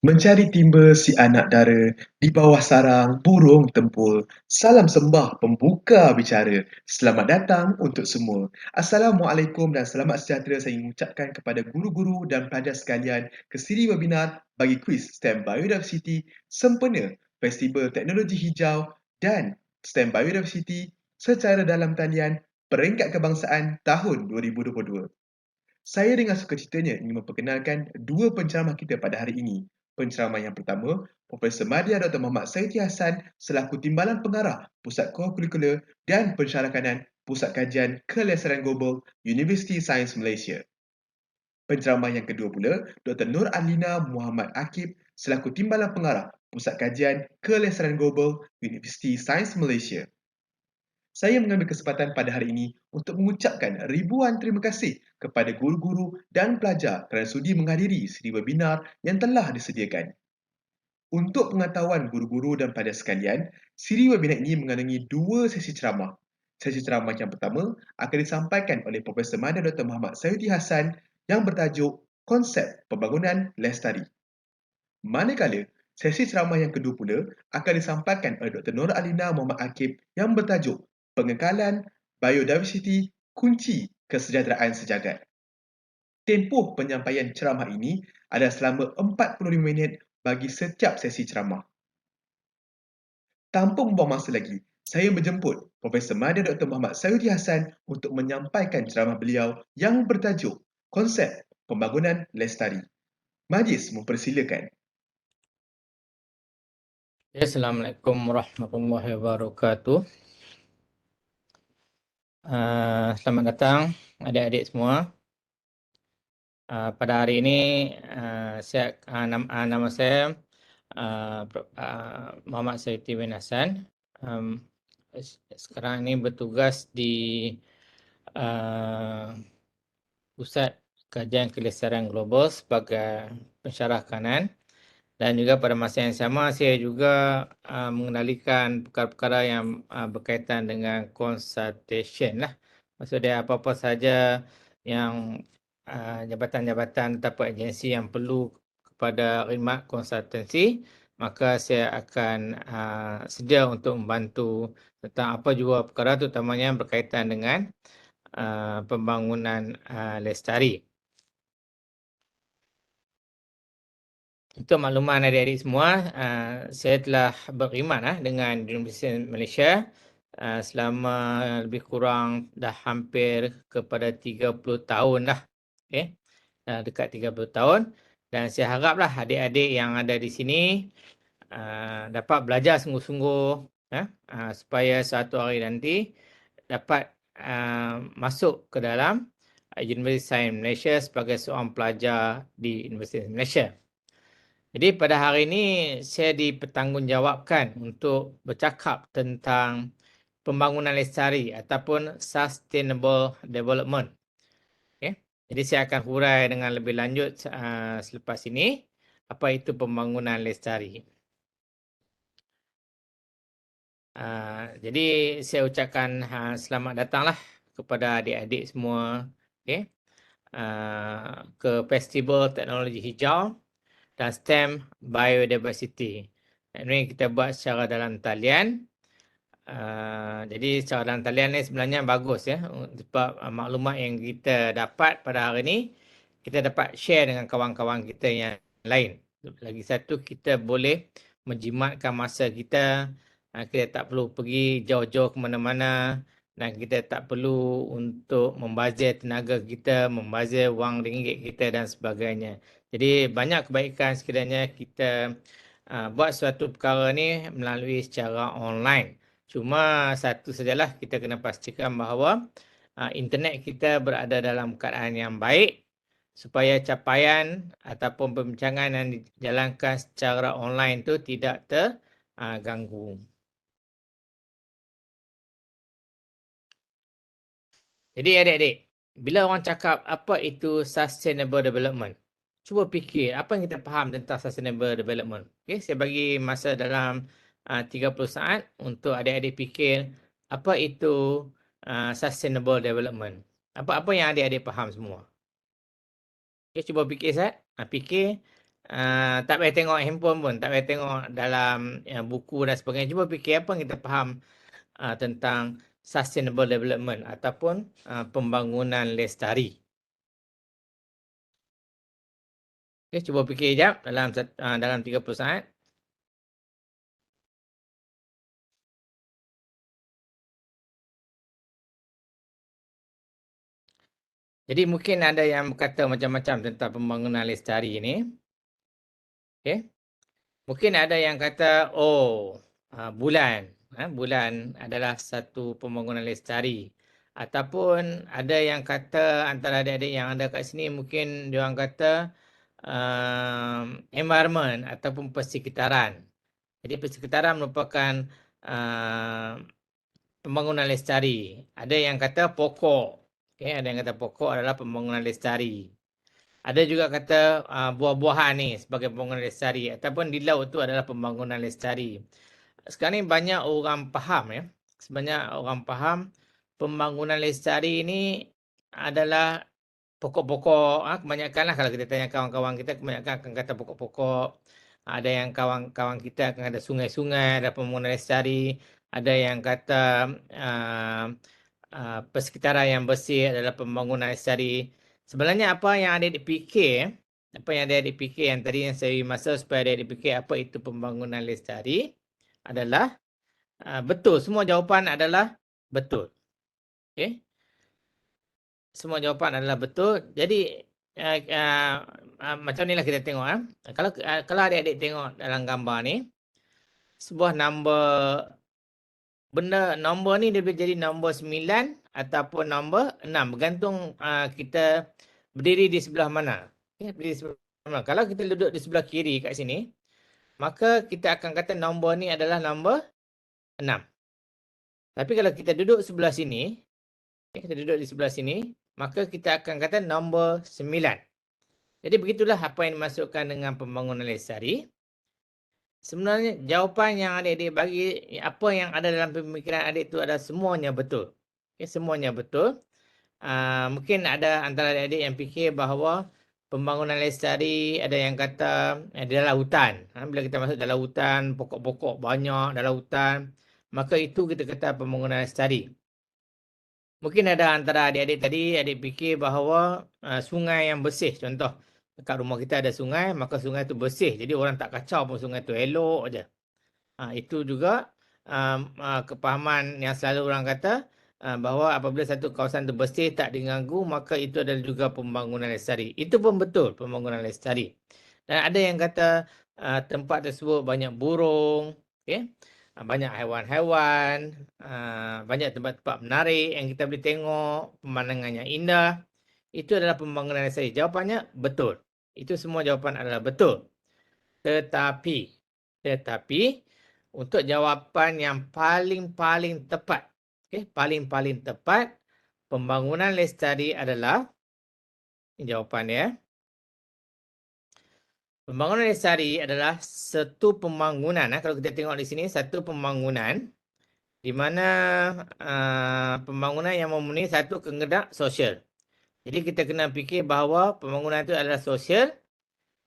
Mencari timba si anak dara, di bawah sarang burung tempur. Salam sembah pembuka bicara. Selamat datang untuk semua. Assalamualaikum dan selamat sejahtera saya ingin ucapkan kepada guru-guru dan pelajar sekalian ke siri webinar bagi kuis STEM Biodiversity sempena Festival Teknologi Hijau dan STEM Biodiversity secara dalam talian peringkat kebangsaan tahun 2022. Saya dengan sukacitanya ingin memperkenalkan dua penceramah kita pada hari ini. Penceramah yang pertama, Profesor Madya Dr. Muhammad Saidi Hassan selaku Timbalan Pengarah Pusat Kurikular dan Pensyarakanan Pusat Kajian Kelesaran Global Universiti Sains Malaysia. Penceramah yang kedua pula, Dr. Nur Alina Muhammad Akib selaku Timbalan Pengarah Pusat Kajian Kelesaran Global Universiti Sains Malaysia. Saya mengambil kesempatan pada hari ini untuk mengucapkan ribuan terima kasih kepada guru-guru dan pelajar kerana sudi menghadiri siri webinar yang telah disediakan. Untuk pengetahuan guru-guru dan pelajar sekalian, siri webinar ini mengandungi dua sesi ceramah. Sesi ceramah yang pertama akan disampaikan oleh Profesor Madya Dr. Muhammad Sayuti Hassan yang bertajuk Konsep Pembangunan Lestari. Manakala, sesi ceramah yang kedua pula akan disampaikan oleh Dr. Nur Alina Muhammad Akib yang bertajuk Pengekalan Biodiversity Kunci Kesejahteraan Sejagat. Tempoh penyampaian ceramah ini adalah selama 45 minit bagi setiap sesi ceramah. Tanpa membuang masa lagi, saya menjemput Profesor Madya Dr. Muhammad Sayuti Hassan untuk menyampaikan ceramah beliau yang bertajuk Konsep Pembangunan Lestari. Majlis mempersilakan. Assalamualaikum warahmatullahi wabarakatuh. Selamat datang adik-adik semua. Pada hari ini nama saya Muhammad Saiti bin Hassan. Sekarang ini bertugas di Pusat Kajian Kelesaran Global sebagai pensyarah kanan. Dan juga pada masa yang sama saya juga mengendalikan perkara-perkara yang berkaitan dengan consultation lah. Maksudnya apa-apa saja yang jabatan-jabatan ataupun agensi yang perlu kepada khidmat konsultansi, maka saya akan sedia untuk membantu tentang apa juga perkara terutamanya yang berkaitan dengan pembangunan lestari. Untuk makluman adik-adik semua, saya telah berkhidmat dengan Universiti Malaysia selama lebih kurang dah hampir kepada 30 tahun dah. Okay? Dekat 30 tahun. Dan saya haraplah adik-adik yang ada di sini dapat belajar sungguh-sungguh supaya suatu hari nanti dapat masuk ke dalam Universiti Sains Malaysia sebagai seorang pelajar di Universiti Malaysia. Jadi pada hari ini saya dipertanggungjawabkan untuk bercakap tentang pembangunan lestari ataupun sustainable development. Okay. Jadi saya akan hurai dengan lebih lanjut selepas ini apa itu pembangunan lestari. Jadi saya ucapkan selamat datanglah kepada adik-adik semua ke Festival Teknologi Hijau dan STEM Biodiversity. Ini kita buat secara dalam talian. Jadi secara dalam talian ni sebenarnya bagus ya. Sebab maklumat yang kita dapat pada hari ini, kita dapat share dengan kawan-kawan kita yang lain. Lagi satu, kita boleh menjimatkan masa kita. Kita tak perlu pergi jauh-jauh ke mana-mana. Dan kita tak perlu untuk membazir tenaga kita, membazir wang ringgit kita dan sebagainya. Jadi banyak kebaikan sekiranya kita buat suatu perkara ni melalui secara online. Cuma satu sajalah kita kena pastikan bahawa internet kita berada dalam keadaan yang baik supaya capaian ataupun pembincangan yang dijalankan secara online tu tidak terganggu. Jadi adik-adik, bila orang cakap apa itu sustainable development, cuba fikir apa yang kita faham tentang sustainable development. Okay, saya bagi masa dalam 30 saat untuk adik-adik fikir apa itu sustainable development. Apa-apa yang adik-adik faham semua. Okay, cuba fikir Zat. Fikir Tak payah tengok handphone pun, tak payah tengok dalam buku dan sebagainya. Cuba fikir apa yang kita faham tentang sustainable development ataupun pembangunan lestari. Okay, cuba fikir sekejap dalam 30 saat. Jadi mungkin ada yang berkata macam-macam tentang pembangunan lestari ini. Okay. Mungkin ada yang kata, bulan. Bulan adalah satu pembangunan lestari. Ataupun ada yang kata, antara adik-adik yang ada kat sini, mungkin diorang kata environment ataupun persekitaran. Jadi persekitaran merupakan pembangunan lestari. Ada yang kata pokok. Okay, ada yang kata pokok adalah pembangunan lestari. Ada juga kata buah-buahan ni sebagai pembangunan lestari ataupun di laut tu adalah pembangunan lestari. Sekarang ni banyak orang faham ya. Sebanyak orang faham pembangunan lestari ni adalah pokok-pokok. Kebanyakan lah kalau kita tanya kawan-kawan kita, kebanyakan akan kata pokok-pokok. Ada yang kawan-kawan kita akan kata sungai-sungai, ada pembangunan lestari. Ada yang kata persekitaran yang bersih adalah pembangunan lestari. Sebenarnya apa yang ada dipikir, yang tadi yang saya masa supaya ada dipikir apa itu pembangunan lestari adalah betul. Semua jawapan adalah betul. Okay. Semua jawapan adalah betul. Jadi macam inilah kita tengok. Kalau adik-adik tengok dalam gambar ni, sebuah nombor ni dia boleh jadi nombor 9 ataupun nombor 6. Bergantung kita berdiri di sebelah mana. Okay, berdiri di sebelah mana. Kalau kita duduk di sebelah kiri kat sini, maka kita akan kata nombor ni adalah nombor 6. Tapi kalau kita duduk sebelah sini, kita duduk di sebelah sini, maka kita akan kata nombor 9. Jadi begitulah apa yang dimasukkan dengan pembangunan lestari. Sebenarnya jawapan yang adik-adik bagi, apa yang ada dalam pemikiran adik itu adalah semuanya betul. Okay, semuanya betul. Mungkin ada antara adik-adik yang fikir bahawa pembangunan lestari ada yang kata dalam hutan. Bila kita masuk dalam hutan, pokok-pokok banyak dalam hutan, maka itu kita kata pembangunan lestari. Mungkin ada antara adik-adik tadi, adik fikir bahawa sungai yang bersih, contoh dekat rumah kita ada sungai, maka sungai itu bersih. Jadi orang tak kacau pun sungai itu elok aja. Itu juga kepahaman yang selalu orang kata bahawa apabila satu kawasan itu bersih, tak diganggu, maka itu adalah juga pembangunan lestari. Itu pun betul, pembangunan lestari. Dan ada yang kata tempat tersebut banyak burung, okay? Banyak haiwan-haiwan, banyak tempat-tempat menarik yang kita boleh tengok, pemandangan yang indah. Itu adalah pembangunan lestari. Jawapannya betul. Itu semua jawapan adalah betul. Tetapi untuk jawapan yang paling tepat, paling tepat, pembangunan lestari adalah, ini jawapannya. Pembangunan lestari adalah satu pembangunan, kalau kita tengok di sini, satu pembangunan di mana pembangunan yang memenuhi satu kehendak sosial. Jadi kita kena fikir bahawa pembangunan itu adalah sosial.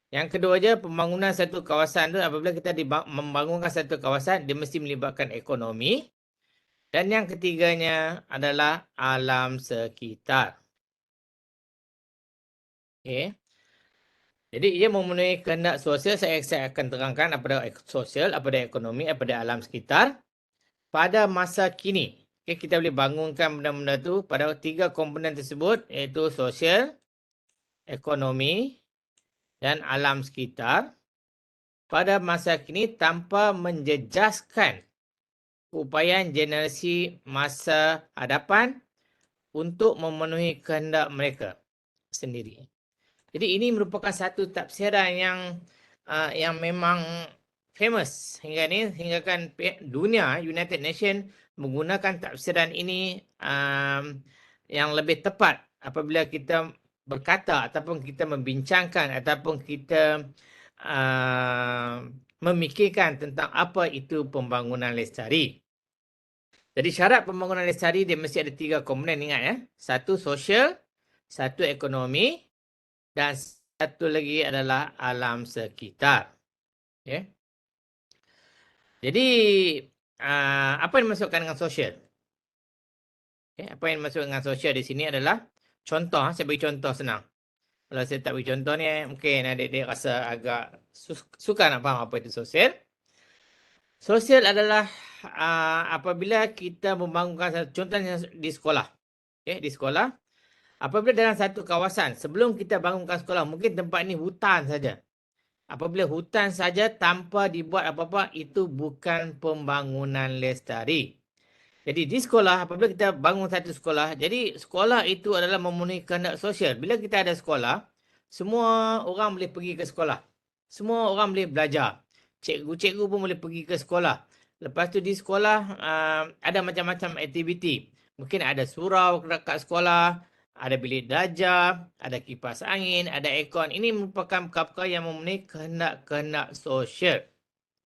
Yang kedua je, pembangunan satu kawasan tu, apabila kita membangunkan satu kawasan, dia mesti melibatkan ekonomi. Dan yang ketiganya adalah alam sekitar. Okay. Jadi ia memenuhi kehendak sosial. Saya akan terangkan apa dia sosial, apa dia ekonomi, apa dia alam sekitar. Pada masa kini, kita boleh bangunkan benda-benda tu pada 3 komponen tersebut, iaitu sosial, ekonomi dan alam sekitar. Pada masa kini tanpa menjejaskan upayaan generasi masa hadapan untuk memenuhi kehendak mereka sendiri. Jadi ini merupakan satu tafsiran yang memang famous hingga ni, hingga kan dunia, United Nations menggunakan tafsiran ini yang lebih tepat apabila kita berkata ataupun kita membincangkan ataupun kita memikirkan tentang apa itu pembangunan lestari. Jadi syarat pembangunan lestari dia mesti ada 3 komponen, ingat ya. Satu sosial, satu ekonomi dan satu lagi adalah alam sekitar. Okay. Jadi, apa yang dimaksudkan dengan sosial? Okay. Apa yang dimaksudkan dengan sosial di sini adalah contoh. Saya bagi contoh senang. Kalau saya tak bagi contoh ni, mungkin adik-adik rasa agak sukar nak faham apa itu sosial. Sosial adalah apabila kita membangunkan, contohnya di sekolah. Okay, di sekolah, apabila dalam satu kawasan, sebelum kita bangunkan sekolah, mungkin tempat ni hutan saja. Apabila hutan saja tanpa dibuat apa-apa, itu bukan pembangunan lestari. Jadi di sekolah, apabila kita bangun satu sekolah, jadi sekolah itu adalah memenuhi kehendak sosial. Bila kita ada sekolah, semua orang boleh pergi ke sekolah. Semua orang boleh belajar. Cikgu-cikgu pun boleh pergi ke sekolah. Lepas tu di sekolah ada macam-macam aktiviti. Mungkin ada surau dekat sekolah, ada bilik belajar, ada kipas angin, ada aircon. Ini merupakan perkara yang memenuhi kehendak-kehendak sosial.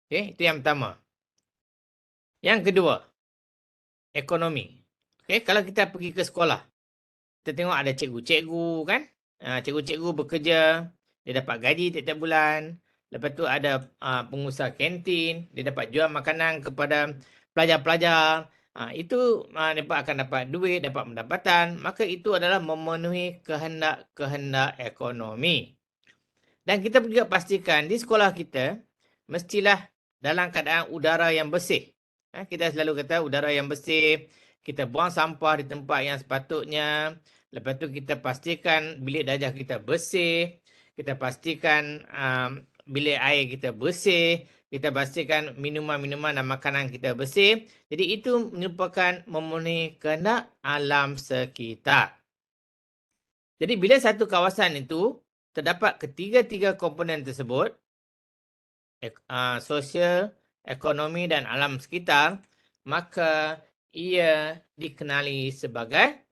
Okay, itu yang pertama. Yang kedua, ekonomi. Okay, kalau kita pergi ke sekolah, kita tengok ada cikgu-cikgu kan. Cikgu-cikgu bekerja, dia dapat gaji tiap-tiap bulan. Lepas tu ada pengusaha kantin, dia dapat jual makanan kepada pelajar-pelajar. Itu mereka akan dapat duit, dapat pendapatan. Maka itu adalah memenuhi kehendak-kehendak ekonomi. Dan kita juga pastikan di sekolah kita, mestilah dalam keadaan udara yang bersih. Kita selalu kata udara yang bersih, kita buang sampah di tempat yang sepatutnya. Lepas tu kita pastikan bilik darjah kita bersih. Kita pastikan bilik air kita bersih. Kita pastikan minuman-minuman dan makanan kita bersih. Jadi itu merupakan memenuhi kehendak alam sekitar. Jadi bila satu kawasan itu terdapat ketiga-tiga komponen tersebut, sosial, ekonomi dan alam sekitar, maka ia dikenali sebagai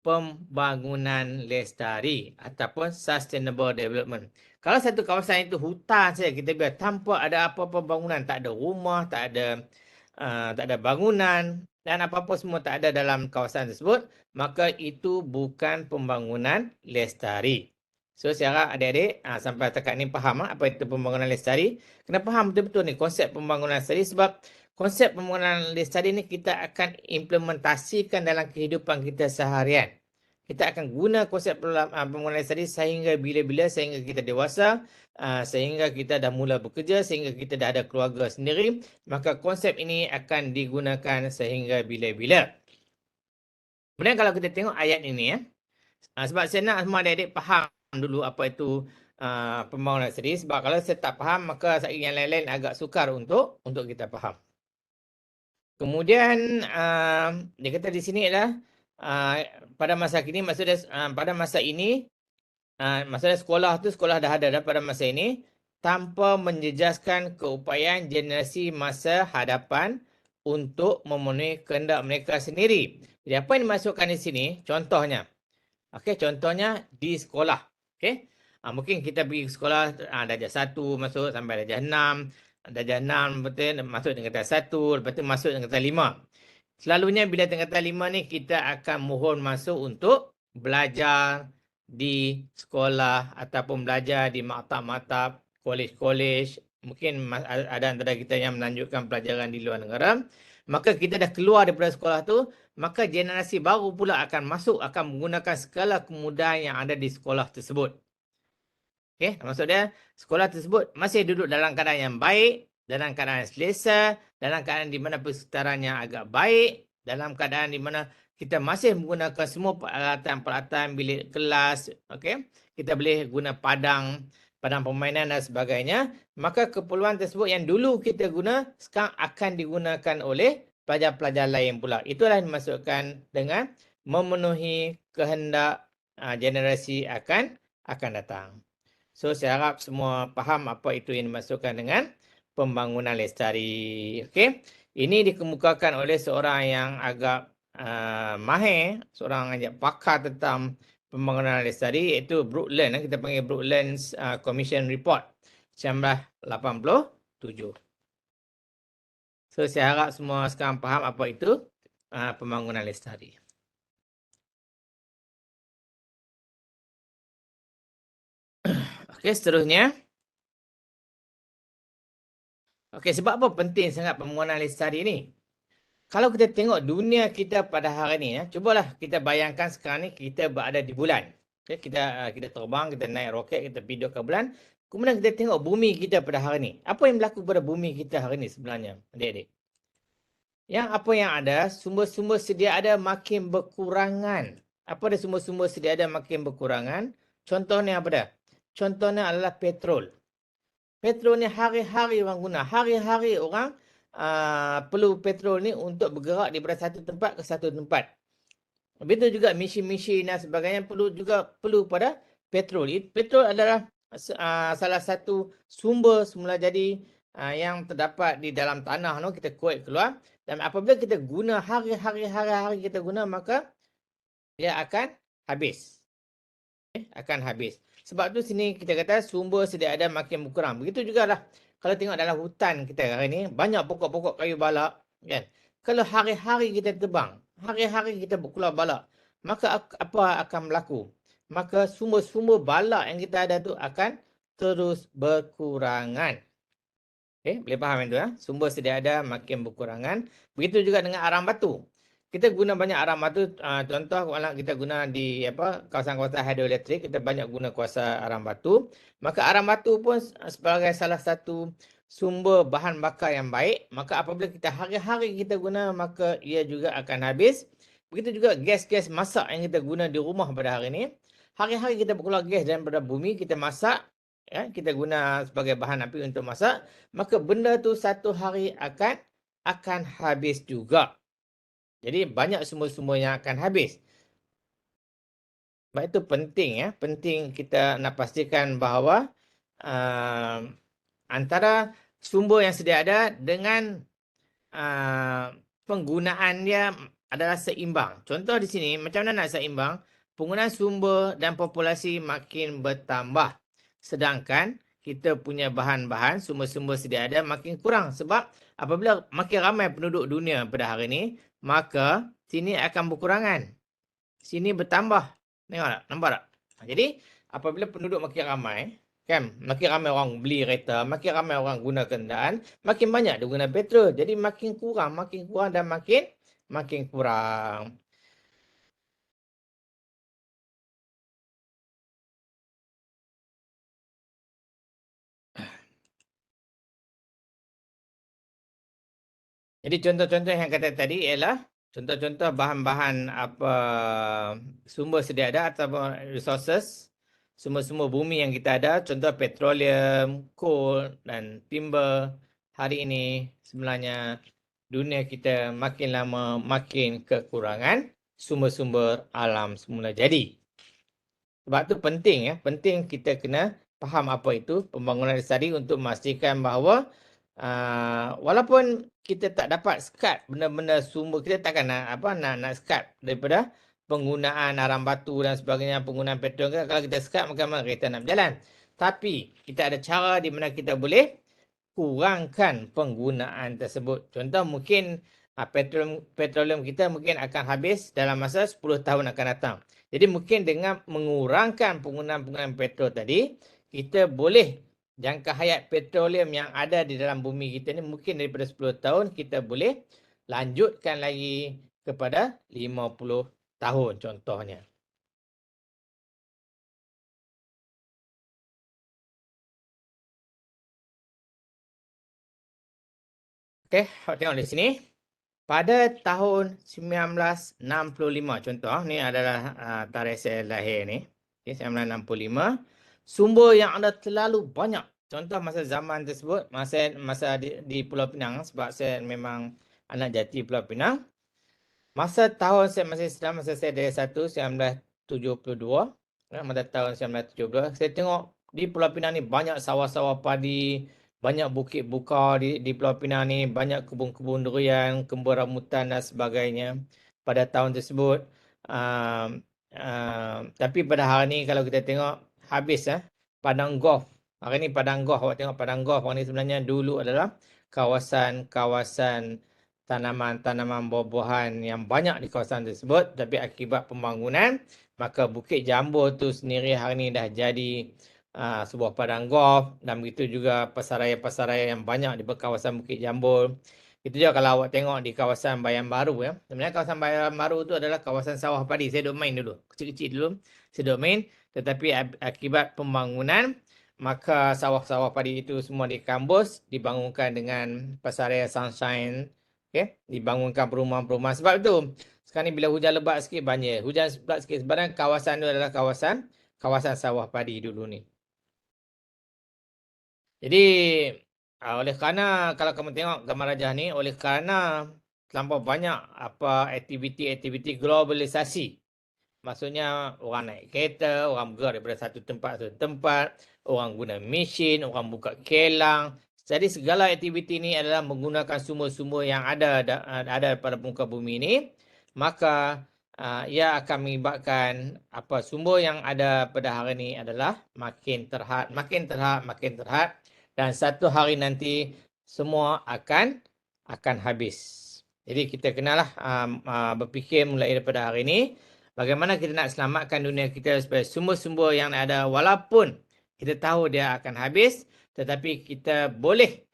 pembangunan lestari ataupun sustainable development. Kalau satu kawasan itu hutan saja kita biar tanpa ada apa-apa bangunan, tak ada rumah, tak ada bangunan dan apa-apa semua tak ada dalam kawasan tersebut, maka itu bukan pembangunan lestari. So, saya harap adik-adik sampai dekat ni faham apa itu pembangunan lestari. Kena faham betul-betul ni konsep pembangunan lestari sebab konsep pembangunan lestari ni kita akan implementasikan dalam kehidupan kita seharian. Kita akan guna konsep pembangunan lestari sehingga bila-bila, sehingga kita dewasa, sehingga kita dah mula bekerja, sehingga kita dah ada keluarga sendiri. Maka konsep ini akan digunakan sehingga bila-bila. Kemudian kalau kita tengok ayat ini, sebab saya nak semua adik-adik faham dulu apa itu pembangunan lestari. Sebab kalau saya tak faham, maka yang lain-lain agak sukar untuk kita faham. Kemudian dia kata di sini adalah pada masa kini, maksudnya pada masa ini, maksudnya sekolah dah ada pada masa ini tanpa menjejaskan keupayaan generasi masa hadapan untuk memenuhi kehendak mereka sendiri. Jadi apa yang dimasukkan di sini? Contohnya, contohnya di sekolah. Mungkin kita pergi ke sekolah darjah 1 masuk sampai darjah 6. Darjah 6 betul masuk tingkatan 1, lepas tu masuk tingkatan 5. Selalunya bila tingkatan 5 ni kita akan mohon masuk untuk belajar di sekolah ataupun belajar di maktab-maktab, kolej-kolej. Mungkin ada antara kita yang melanjutkan pelajaran di luar negara. Maka kita dah keluar daripada sekolah tu, maka generasi baru pula akan masuk, akan menggunakan segala kemudahan yang ada di sekolah tersebut. Maksud dia, sekolah tersebut masih duduk dalam keadaan yang baik, dalam keadaan selesa, dalam keadaan di mana persekitarannya agak baik, dalam keadaan di mana kita masih menggunakan semua peralatan-peralatan bilik kelas, kita boleh guna padang permainan dan sebagainya, maka keperluan tersebut yang dulu kita guna, sekarang akan digunakan oleh pelajar-pelajar lain pula. Itulah yang dimaksudkan dengan memenuhi kehendak generasi akan datang. So, saya harap semua faham apa itu yang dimaksudkan dengan pembangunan lestari. Ini dikemukakan oleh seorang yang agak mahir, seorang yang pakar tentang pembangunan lestari, iaitu Brundtland. Kita panggil Brundtland's Commission Report 1987. So, saya harap semua sekarang faham apa itu pembangunan lestari. Okey, seterusnya. Okey, sebab apa penting sangat pembangunan lestari ni? Kalau kita tengok dunia kita pada hari ni, cubalah kita bayangkan sekarang ni kita berada di bulan. Okay, kita terbang, kita naik roket, kita pergi ke bulan. Kemudian kita tengok bumi kita pada hari ni. Apa yang berlaku pada bumi kita hari ni sebenarnya, adik-adik? Yang apa yang ada, sumber-sumber sedia ada makin berkurangan. Apa dia sumber-sumber sedia ada makin berkurangan? Contohnya apa dah? Contohnya adalah petrol. Petrol ni hari-hari orang guna. Hari-hari orang perlu petrol ni untuk bergerak daripada satu tempat ke satu tempat. Begitu juga mesin-mesin dan sebagainya perlu pada petrol. Petrol adalah salah satu sumber semula jadi yang terdapat di dalam tanah tu kita kuat keluar, dan apabila kita guna hari-hari kita guna, maka dia akan habis. Akan habis. Sebab tu sini kita kata sumber sedia ada makin berkurang. Begitu jugalah kalau tengok dalam hutan kita hari ni, banyak pokok-pokok kayu balak, kan? Kalau hari-hari kita tebang, hari-hari kita keluar balak, maka apa akan berlaku? Maka sumber-sumber balak yang kita ada tu akan terus berkurangan. Okay, boleh faham yang tu ya? Sumber sedia ada makin berkurangan. Begitu juga dengan arang batu. Kita guna banyak arang batu, contoh kalau kita guna di kawasan-kawasan hidroelektrik, kita banyak guna kuasa arang batu. Maka arang batu pun sebagai salah satu sumber bahan bakar yang baik. Maka apabila kita hari-hari kita guna, maka ia juga akan habis. Begitu juga gas-gas masak yang kita guna di rumah pada hari ini. Hari-hari kita berkeluar gas daripada bumi, kita masak, ya, kita guna sebagai bahan api untuk masak, maka benda tu satu hari akan habis juga. Jadi banyak sumber-sumber yang akan habis. Sebab itu penting ya, penting kita nak pastikan bahawa antara sumber yang sedia ada dengan penggunaan dia adalah seimbang. Contoh di sini, macam mana nak seimbang? Penggunaan sumber dan populasi makin bertambah. Sedangkan kita punya bahan-bahan, sumber-sumber sedia ada makin kurang. Sebab apabila makin ramai penduduk dunia pada hari ini, maka sini akan berkurangan. Sini bertambah. Tengok tak? Nampak tak? Jadi, apabila penduduk makin ramai, kan, makin ramai orang beli kereta, makin ramai orang guna kenderaan, makin banyak dia guna petrol. Jadi makin kurang dan makin kurang. Jadi contoh-contoh yang kata tadi ialah contoh-contoh bahan-bahan sumber sedia ada atau resources, sumber-sumber bumi yang kita ada, contoh petroleum, coal dan timber. Hari ini sebenarnya dunia kita makin lama makin kekurangan sumber-sumber alam semula jadi. Sebab tu penting ya, penting kita kena faham apa itu pembangunan lestari untuk memastikan bahawa walaupun kita tak dapat sekat benda-benda sumber, kita takkan nak sekat daripada penggunaan arang batu dan sebagainya, penggunaan petrol. Kalau kita sekat, maka mana kereta nak berjalan. Tapi kita ada cara di mana kita boleh kurangkan penggunaan tersebut. Contoh mungkin petroleum kita mungkin akan habis dalam masa 10 tahun akan datang. Jadi mungkin dengan mengurangkan penggunaan petrol tadi, kita boleh jangka hayat petroleum yang ada di dalam bumi kita ni mungkin daripada 10 tahun kita boleh lanjutkan lagi kepada 50 tahun contohnya. Okey, tengok di sini. Pada tahun 1965, contoh ni adalah tarikh saya lahir ni. Okay, 1965. Sumber yang ada terlalu banyak. Contoh masa zaman tersebut, masa di Pulau Pinang, sebab saya memang anak jati Pulau Pinang. Masa tahun saya masih sedang, masa saya dari 1972, pada tahun 1972, saya tengok di Pulau Pinang ni banyak sawah-sawah padi, banyak bukit buka di Pulau Pinang ni, banyak kebun-kebun durian, kebun rambutan dan sebagainya pada tahun tersebut. Tapi pada hari ni kalau kita tengok habis padang golf. Hari ni padang golf, awak tengok padang golf hari ni sebenarnya dulu adalah kawasan-kawasan tanaman-tanaman buah-buahan yang banyak di kawasan tersebut, tapi akibat pembangunan maka Bukit Jambur tu sendiri hari ni dah jadi sebuah padang golf, dan begitu juga pasaraya-pasaraya yang banyak di kawasan Bukit Jambul. Itu juga kalau awak tengok di kawasan Bayan Baru ya. Sebenarnya kawasan Bayan Baru tu adalah kawasan sawah padi. Saya duk main dulu, kecil-kecil dulu. Saya duk main, tetapi akibat pembangunan, maka sawah-sawah padi itu semua dikambus, dibangunkan dengan pasaraya Sunshine, dibangunkan perumahan-perumahan. Sebab itu sekarang ni bila hujan lebat sikit banjir. Hujan lebat sikit sebenarnya kawasan itu adalah kawasan sawah padi dulu ni. Jadi oleh kerana kalau kamu tengok gambar rajah ni, oleh kerana terlampau banyak aktiviti-aktiviti globalisasi. Maksudnya orang naik kereta, orang bergerak daripada satu tempat ke satu tempat, orang guna mesin, orang buka kilang. Jadi segala aktiviti ni adalah menggunakan sumber-sumber yang ada pada muka bumi ni. Maka ia akan mengibatkan sumber yang ada pada hari ini adalah makin terhad, makin terhad, makin terhad, dan satu hari nanti semua akan habis. Jadi kita kenalah berfikir mulai daripada hari ini bagaimana kita nak selamatkan dunia kita supaya sumber-sumber yang ada walaupun kita tahu dia akan habis, tetapi kita boleh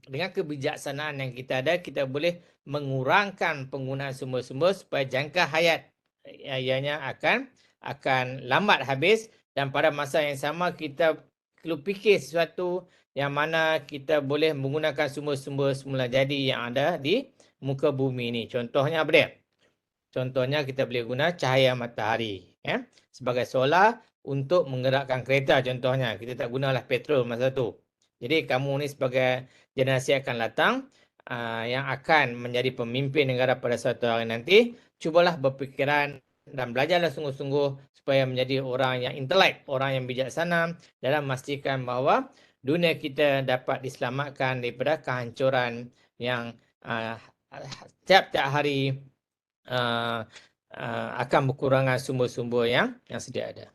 dengan kebijaksanaan yang kita ada, kita boleh mengurangkan penggunaan sumber-sumber supaya jangka hayat ianya akan lambat habis, dan pada masa yang sama kita perlu fikir sesuatu yang mana kita boleh menggunakan sumber-sumber semula jadi yang ada di muka bumi ini. Contohnya apa dia? Contohnya kita boleh guna cahaya matahari sebagai solar untuk menggerakkan kereta contohnya. Kita tak gunalah petrol masa tu. Jadi kamu ni sebagai generasi akan datang yang akan menjadi pemimpin negara pada suatu hari nanti, cubalah berfikiran dan belajarlah sungguh-sungguh supaya menjadi orang yang intelek, orang yang bijaksana dalam memastikan bahawa dunia kita dapat diselamatkan daripada kehancuran yang tiap-tiap hari akan berkurangan sumber-sumber yang sedia ada.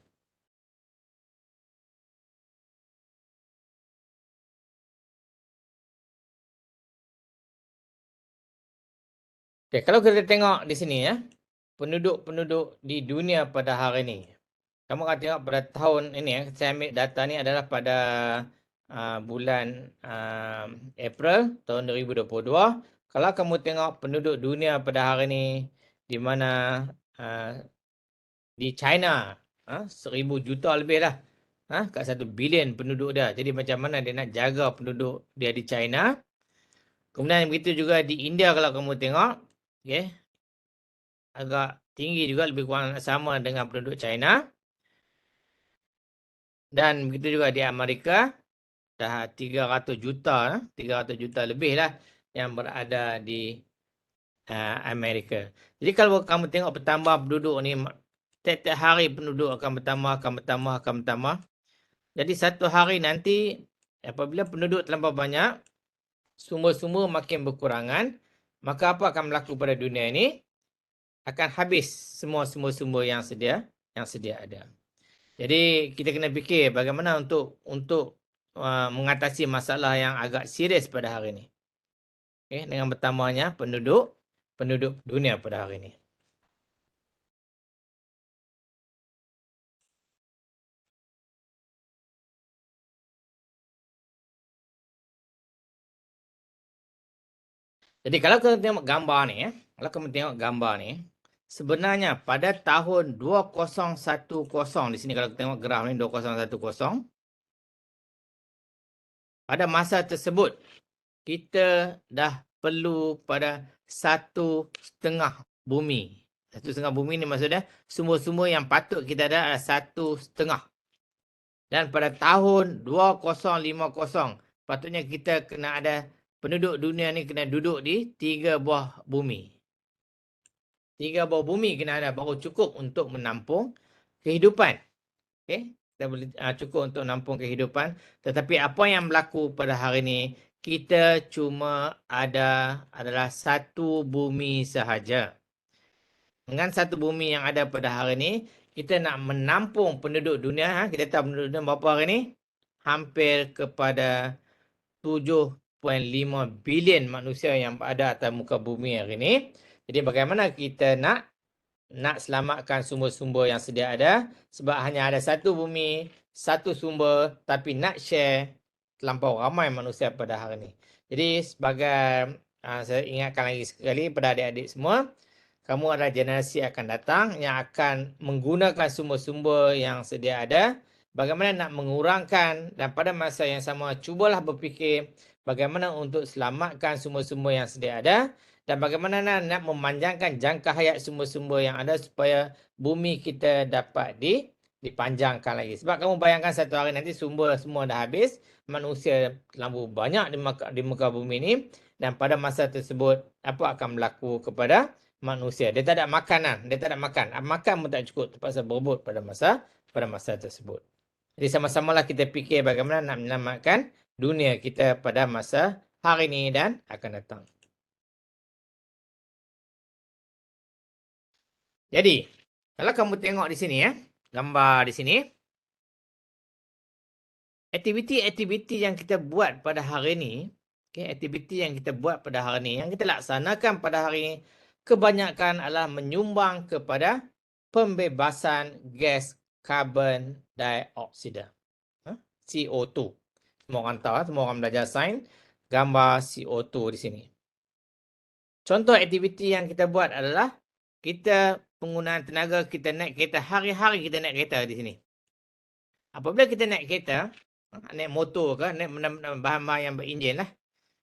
Okay, kalau kita tengok di sini ya, penduduk-penduduk di dunia pada hari ini. Kamu akan tengok pada tahun ini saya ambil data ni adalah pada bulan April tahun 2022. Kalau kamu tengok penduduk dunia pada hari ini di mana di China 1000 juta lebih lah. Kat 1 bilion penduduk dia. Jadi macam mana dia nak jaga penduduk dia di China. Kemudian begitu juga di India kalau kamu tengok. Okay, agak tinggi juga, lebih kurang sama dengan penduduk China. Dan begitu juga di Amerika. Dah 300 juta. 300 juta lebih lah yang berada di Amerika. Jadi kalau kamu tengok bertambah penduduk ni, tiap-tiap hari penduduk akan bertambah. Jadi satu hari nanti apabila penduduk terlampau banyak, sumber-sumber makin berkurangan, maka apa akan berlaku pada dunia ini? Akan habis semua sumber-sumber yang sedia ada. Jadi kita kena fikir bagaimana untuk mengatasi masalah yang agak serius pada hari ini. Okay, dengan bertambahnya penduduk dunia pada hari ini. Jadi kalau kita tengok gambar ni sebenarnya pada tahun 2010 di sini kalau kita tengok graf ni 2010, pada masa tersebut kita dah perlu pada 1/2 bumi. 1/2 bumi ni maksudnya sumber-sumber yang patut kita ada adalah 1/2. Dan pada tahun 2050 patutnya kita kena ada penduduk dunia ni kena duduk di 3 buah bumi. 3 buah bumi kena ada baru cukup untuk menampung kehidupan. Okay? Kita boleh cukup untuk menampung kehidupan. Tetapi apa yang berlaku pada hari ini, kita cuma adalah 1 bumi sahaja. Dengan 1 bumi yang ada pada hari ini, kita nak menampung penduduk dunia. Kita tahu penduduk dunia berapa hari ini? Hampir kepada 7.5 bilion manusia yang ada atas muka bumi hari ini. Jadi bagaimana kita nak selamatkan sumber-sumber yang sedia ada, sebab hanya ada 1 bumi satu sumber tapi nak share terlampau ramai manusia pada hari ini. Jadi sebagai saya ingatkan lagi sekali pada adik-adik semua, kamu adalah generasi akan datang yang akan menggunakan sumber-sumber yang sedia ada. Bagaimana nak mengurangkan, dan pada masa yang sama cubalah berfikir bagaimana untuk selamatkan sumber-sumber yang sedia ada, dan bagaimana nak memanjangkan jangka hayat sumber-sumber yang ada supaya bumi kita dapat dipanjangkan lagi. Sebab kamu bayangkan satu hari nanti sumber semua dah habis, manusia terlalu banyak di muka bumi ini, dan pada masa tersebut apa akan berlaku kepada manusia? Dia tak ada makanan, dia tak ada makan. Makan pun tak cukup, terpaksa berebut pada masa tersebut. Jadi sama-samalah kita fikir bagaimana nak menyelamatkan dunia kita pada masa hari ini dan akan datang. Jadi, kalau kamu tengok di sini gambar di sini, aktiviti-aktiviti yang kita buat pada hari ini, aktiviti yang kita buat pada hari ini, yang kita laksanakan pada hari ini, kebanyakan adalah menyumbang kepada pembebasan gas karbon dioksida, CO2. Semua orang tahu, semua orang belajar sains, gambar CO2 di sini. Contoh aktiviti yang kita buat adalah kita penggunaan tenaga, kita naik kereta, hari-hari kita naik kereta di sini. Apabila kita naik kereta, naik motor ke, naik bahan-bahan yang berenjin lah,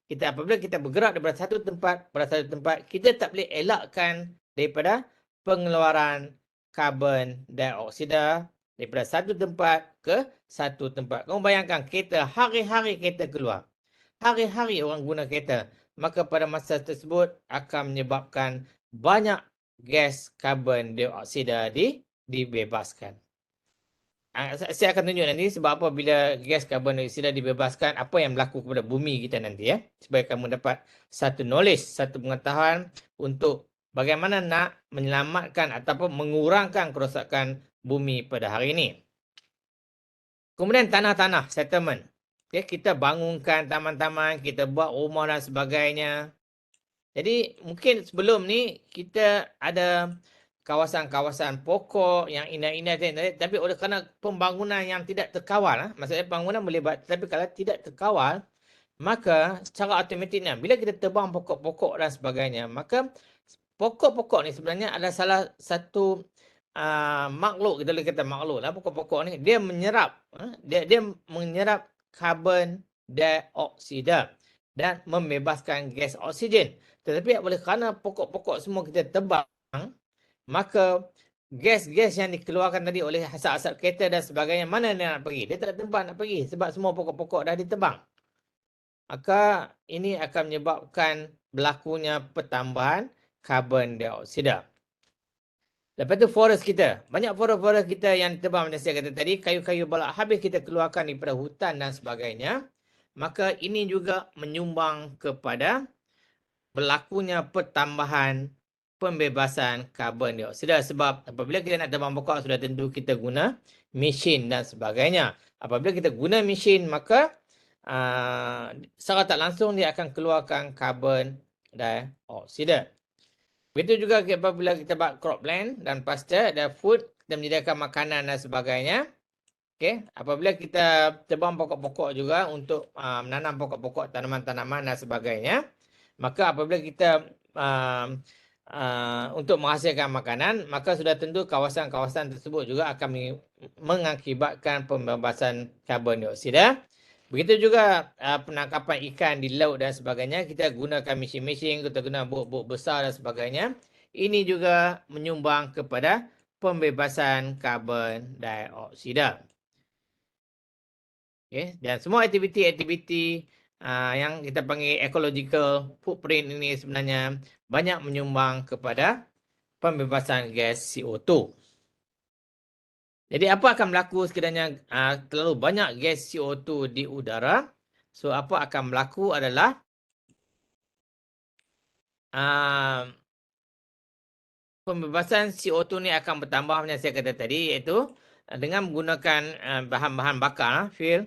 apabila kita bergerak daripada satu tempat pada satu tempat, kita tak boleh elakkan daripada pengeluaran karbon dioksida daripada satu tempat ke satu tempat. Kamu bayangkan kereta, hari-hari kereta keluar. Hari-hari orang guna kereta. Maka pada masa tersebut akan menyebabkan banyak gas karbon dioksida dibebaskan. Saya akan tunjuk nanti sebab apa bila gas karbon dioksida dibebaskan, apa yang berlaku kepada bumi kita nanti supaya kamu dapat satu knowledge, satu pengetahuan untuk bagaimana nak menyelamatkan ataupun mengurangkan kerosakan bumi pada hari ini. Kemudian tanah-tanah, settlement. Kita bangunkan taman-taman, kita buat rumah dan sebagainya. Jadi mungkin sebelum ni kita ada kawasan-kawasan pokok yang indah-indah, tapi oleh kerana pembangunan yang tidak terkawal, maksudnya pembangunan boleh buat, tapi kalau tidak terkawal, maka secara automatiknya bila kita tebang pokok-pokok dan sebagainya, maka pokok-pokok ni sebenarnya adalah salah satu makhluk, kita boleh kata makhluk lah, pokok-pokok ni dia menyerap dia menyerap karbon dioksida dan membebaskan gas oksigen. Tetapi oleh kerana pokok-pokok semua kita tebang, maka gas-gas yang dikeluarkan tadi oleh asap-asap kereta dan sebagainya, mana dia nak pergi? Dia tak ada tempat nak pergi sebab semua pokok-pokok dah ditebang. Maka ini akan menyebabkan berlakunya pertambahan karbon dioksida. Lepas tu forest kita. Banyak forest kita yang ditebang macam saya kata tadi, kayu-kayu balak habis kita keluarkan daripada hutan dan sebagainya. Maka ini juga menyumbang kepada berlakunya pertambahan pembebasan karbon dioksida. Sebab apabila kita nak tebang pokok, sudah tentu kita guna mesin dan sebagainya. Apabila kita guna mesin, maka secara tak langsung dia akan keluarkan karbon dioksida. Begitu juga apabila kita buat cropland dan pasture dan food, kita menyediakan makanan dan sebagainya. Apabila kita tebang pokok-pokok juga untuk menanam pokok-pokok, tanaman-tanaman dan sebagainya, maka apabila kita untuk menghasilkan makanan, maka sudah tentu kawasan-kawasan tersebut juga akan mengakibatkan pembebasan karbon dioksida. Begitu juga penangkapan ikan di laut dan sebagainya, kita gunakan mesin-mesin, kita guna bot-bot besar dan sebagainya. Ini juga menyumbang kepada pembebasan karbon dioksida. Dan semua aktiviti-aktiviti yang kita panggil ecological footprint ini sebenarnya banyak menyumbang kepada pembebasan gas CO2. Jadi apa akan berlaku sekiranya terlalu banyak gas CO2 di udara? So apa akan berlaku adalah pembebasan CO2 ni akan bertambah macam saya kata tadi, iaitu dengan menggunakan bahan-bahan bakar, fuel,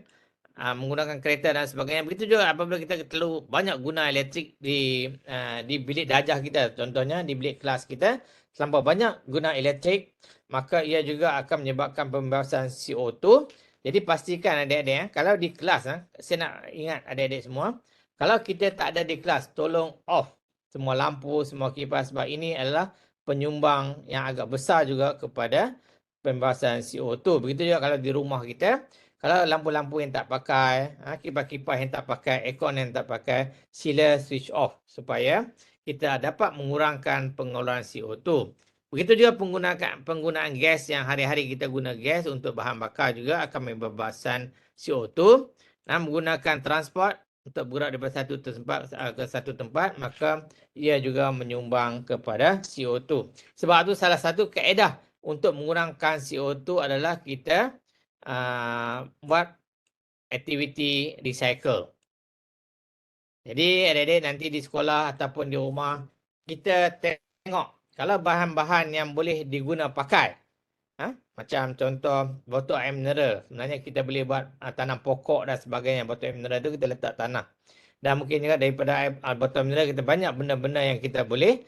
menggunakan kereta dan sebagainya. Begitu juga apabila kita terlalu banyak guna elektrik di bilik darjah kita, contohnya di bilik kelas kita, terlampau banyak guna elektrik, maka ia juga akan menyebabkan pembebasan CO2 Jadi pastikan adik-adik, kalau di kelas, saya nak ingat adik-adik semua, kalau kita tak ada di kelas, tolong off semua lampu, semua kipas, sebab ini adalah penyumbang yang agak besar juga kepada pembahasan CO2. Begitu juga kalau di rumah kita, kalau lampu-lampu yang tak pakai, kipas-kipas yang tak pakai, aircon yang tak pakai, sila switch off supaya kita dapat mengurangkan pengeluaran CO2. Begitu juga penggunaan gas yang hari-hari kita guna gas untuk bahan bakar juga akan membebaskan CO2. Dan menggunakan transport untuk bergerak daripada satu tempat ke satu tempat, maka ia juga menyumbang kepada CO2. Sebab itu salah satu kaedah untuk mengurangkan CO2 adalah kita buat aktiviti recycle. Jadi adik-adik nanti di sekolah ataupun di rumah, kita tengok kalau bahan-bahan yang boleh diguna pakai, macam contoh botol air mineral, sebenarnya kita boleh buat tanam pokok dan sebagainya. Botol air mineral tu kita letak tanah. Dan mungkin juga daripada botol mineral kita banyak benda-benda yang kita boleh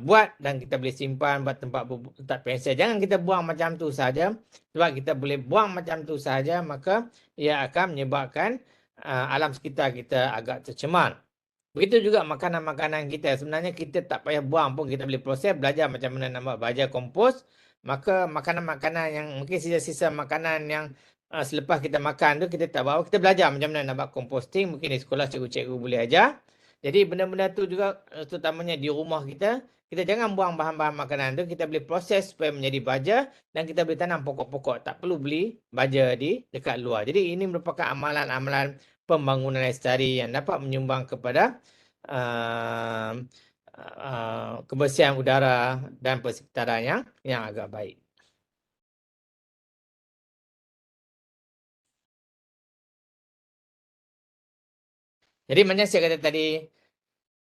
buat dan kita boleh simpan buat tempat letak pensel. Jangan kita buang macam tu saja. Sebab kita boleh buang macam tu saja, maka ia akan menyebabkan alam sekitar kita agak tercemar. Begitu juga makanan-makanan kita. Sebenarnya kita tak payah buang pun, kita boleh proses, belajar macam mana nak buat baja kompos. Maka makanan-makanan yang mungkin sisa-sisa makanan yang selepas kita makan tu kita tak bawa, kita belajar macam mana nak buat composting. Mungkin di sekolah cikgu-cikgu boleh ajar. Jadi benda-benda tu juga terutamanya di rumah kita jangan buang bahan-bahan makanan tu, kita boleh proses supaya menjadi baja dan kita boleh tanam pokok-pokok. Tak perlu beli baja dekat luar. Jadi ini merupakan amalan-amalan pembangunan lestari yang dapat menyumbang kepada kebersihan udara dan persekitaran yang agak baik. Jadi macam saya kata tadi,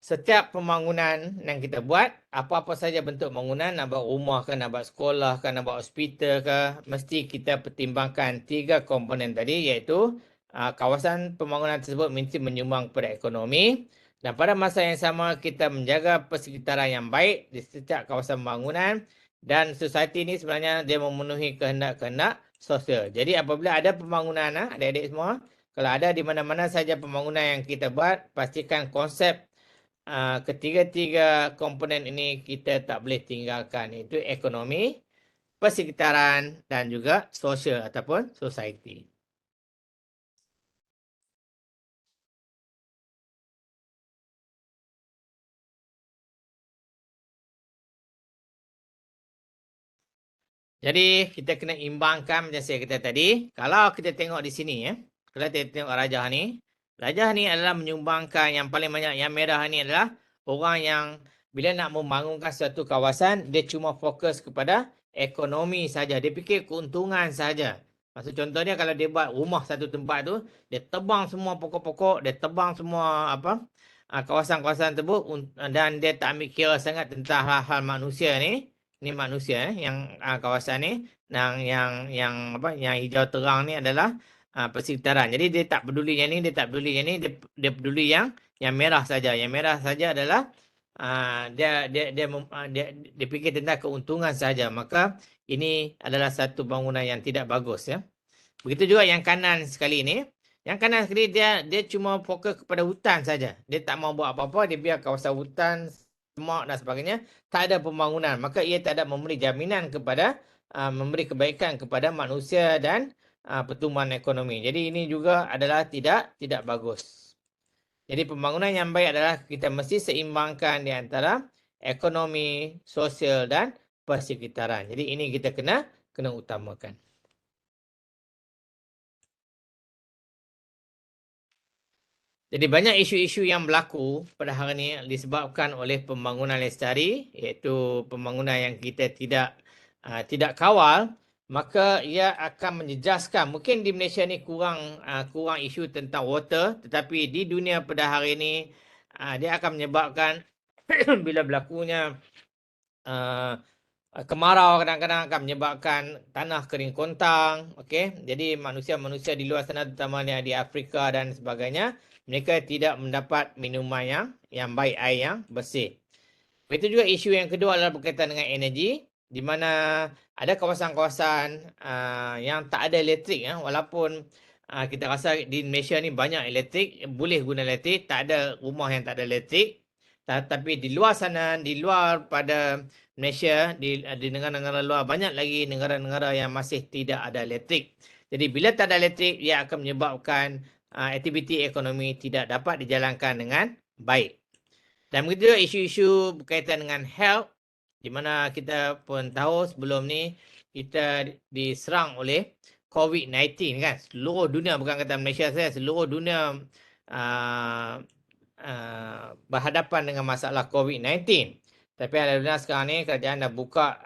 setiap pembangunan yang kita buat, apa-apa saja bentuk bangunan, nak buat rumah ke, nak buat sekolah ke, nak buat hospital ke, mesti kita pertimbangkan 3 komponen tadi, iaitu kawasan pembangunan tersebut mesti menyumbang kepada ekonomi, dan pada masa yang sama kita menjaga persekitaran yang baik di setiap kawasan pembangunan, dan society ini sebenarnya dia memenuhi kehendak-kehendak sosial. Jadi apabila ada pembangunan, adik-adik semua, kalau ada di mana-mana saja pembangunan yang kita buat, pastikan konsep ketiga-tiga komponen ini kita tak boleh tinggalkan, iaitu ekonomi, persekitaran dan juga sosial ataupun society. Jadi kita kena imbangkan macam saya kata tadi. Kalau kita tengok di sini, kalau kita tengok rajah ni adalah menyumbangkan yang paling banyak. Yang merah ni adalah orang yang bila nak membangunkan suatu kawasan, dia cuma fokus kepada ekonomi saja. Dia fikir keuntungan saja. Maksud contohnya kalau dia buat rumah satu tempat tu, dia tebang semua pokok-pokok, dia tebang semua kawasan-kawasan tersebut dan dia tak ambil kira sangat tentang hal-hal manusia ni. Ni manusia yang kawasan ni yang hijau terang ni adalah persekitaran. Jadi dia tak peduli yang ni, dia tak peduli yang ni, dia peduli yang merah saja. Yang merah saja adalah dia fikir tentang keuntungan saja. Maka ini adalah satu bangunan yang tidak bagus, ya. Begitu juga yang kanan sekali ni. Yang kanan sekali dia cuma fokus kepada hutan saja. Dia tak mau buat apa-apa, dia biar kawasan hutan, semak dan sebagainya, tak ada pembangunan. Maka ia tak ada memberi jaminan kepada memberi kebaikan kepada manusia dan pertumbuhan ekonomi. Jadi ini juga adalah tidak bagus. Jadi pembangunan yang baik adalah kita mesti seimbangkan di antara ekonomi, sosial dan persekitaran. Jadi ini kita kena utamakan. Jadi banyak isu-isu yang berlaku pada hari ini disebabkan oleh pembangunan lestari, iaitu pembangunan yang kita tidak kawal, maka ia akan menjejaskan. Mungkin di Malaysia ni kurang isu tentang water, tetapi di dunia pada hari ini dia akan menyebabkan bila berlakunya kemarau kadang-kadang akan menyebabkan tanah kering kontang. Okey, jadi manusia-manusia di luar sana, terutamanya di Afrika dan sebagainya, mereka tidak mendapat minuman yang baik, air yang bersih. Begitu juga isu yang kedua adalah berkaitan dengan energi. di mana ada kawasan-kawasan yang tak ada elektrik, walaupun kita rasa di Malaysia ni banyak elektrik, boleh guna elektrik, tak ada rumah yang tak ada elektrik. Tapi di luar sana, di luar pada Malaysia, di negara-negara luar, banyak lagi negara-negara yang masih tidak ada elektrik. Jadi bila tak ada elektrik, ia akan menyebabkan aktiviti ekonomi tidak dapat dijalankan dengan baik. Dan begitu juga isu-isu berkaitan dengan health, di mana kita pun tahu sebelum ni kita diserang oleh COVID-19 kan. Seluruh dunia, bukan kata Malaysia saja, seluruh dunia berhadapan dengan masalah COVID-19. Tapi alhamdulillah sekarang ni kerajaan dah buka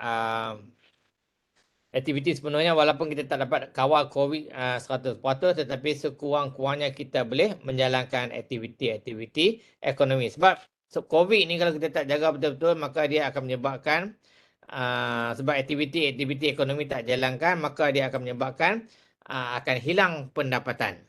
aktiviti sepenuhnya, walaupun kita tak dapat kawal COVID 100%, tetapi sekurang-kurangnya kita boleh menjalankan aktiviti-aktiviti ekonomi. Sebab COVID ni kalau kita tak jaga betul-betul, maka dia akan menyebabkan sebab aktiviti-aktiviti ekonomi tak jalankan, maka dia akan menyebabkan akan hilang pendapatan.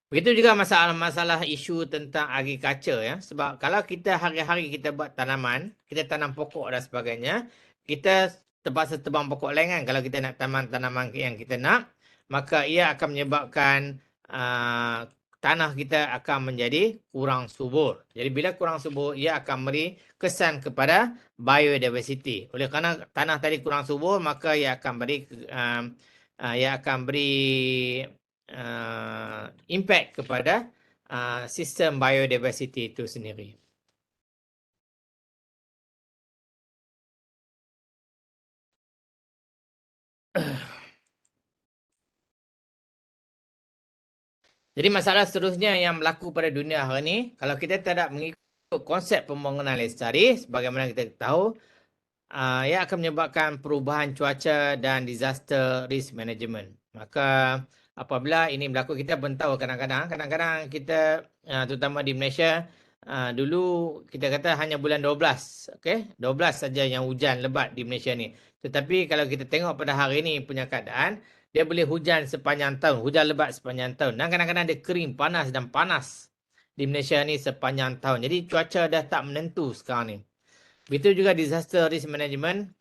Begitu juga masalah-masalah isu tentang agriculture ya. Sebab kalau kita hari-hari kita buat tanaman, kita tanam pokok dan sebagainya, kita terpaksa tebang pokok lain kan. Kalau kita nak tanam tanaman yang kita nak, maka ia akan menyebabkan tanah kita akan menjadi kurang subur. Jadi bila kurang subur, ia akan memberi kesan kepada biodiversity. Oleh kerana tanah tadi kurang subur, maka ia akan beri impact kepada sistem biodiversity itu sendiri. Jadi masalah seterusnya yang berlaku pada dunia hari ini, kalau kita tidak mengikut konsep pembangunan lestari, sebagaimana kita tahu, ia akan menyebabkan perubahan cuaca dan disaster risk management. Maka apabila ini berlaku, kita pun tahu kadang-kadang kita, terutama di Malaysia, dulu kita kata hanya bulan 12, okay? 12 saja yang hujan lebat di Malaysia ni. Tetapi kalau kita tengok pada hari ini punya keadaan, dia boleh hujan sepanjang tahun, hujan lebat sepanjang tahun. Dan kadang-kadang dia kering, panas dan panas di Malaysia ni sepanjang tahun. Jadi cuaca dah tak menentu sekarang ni. Begitu juga disaster risk management,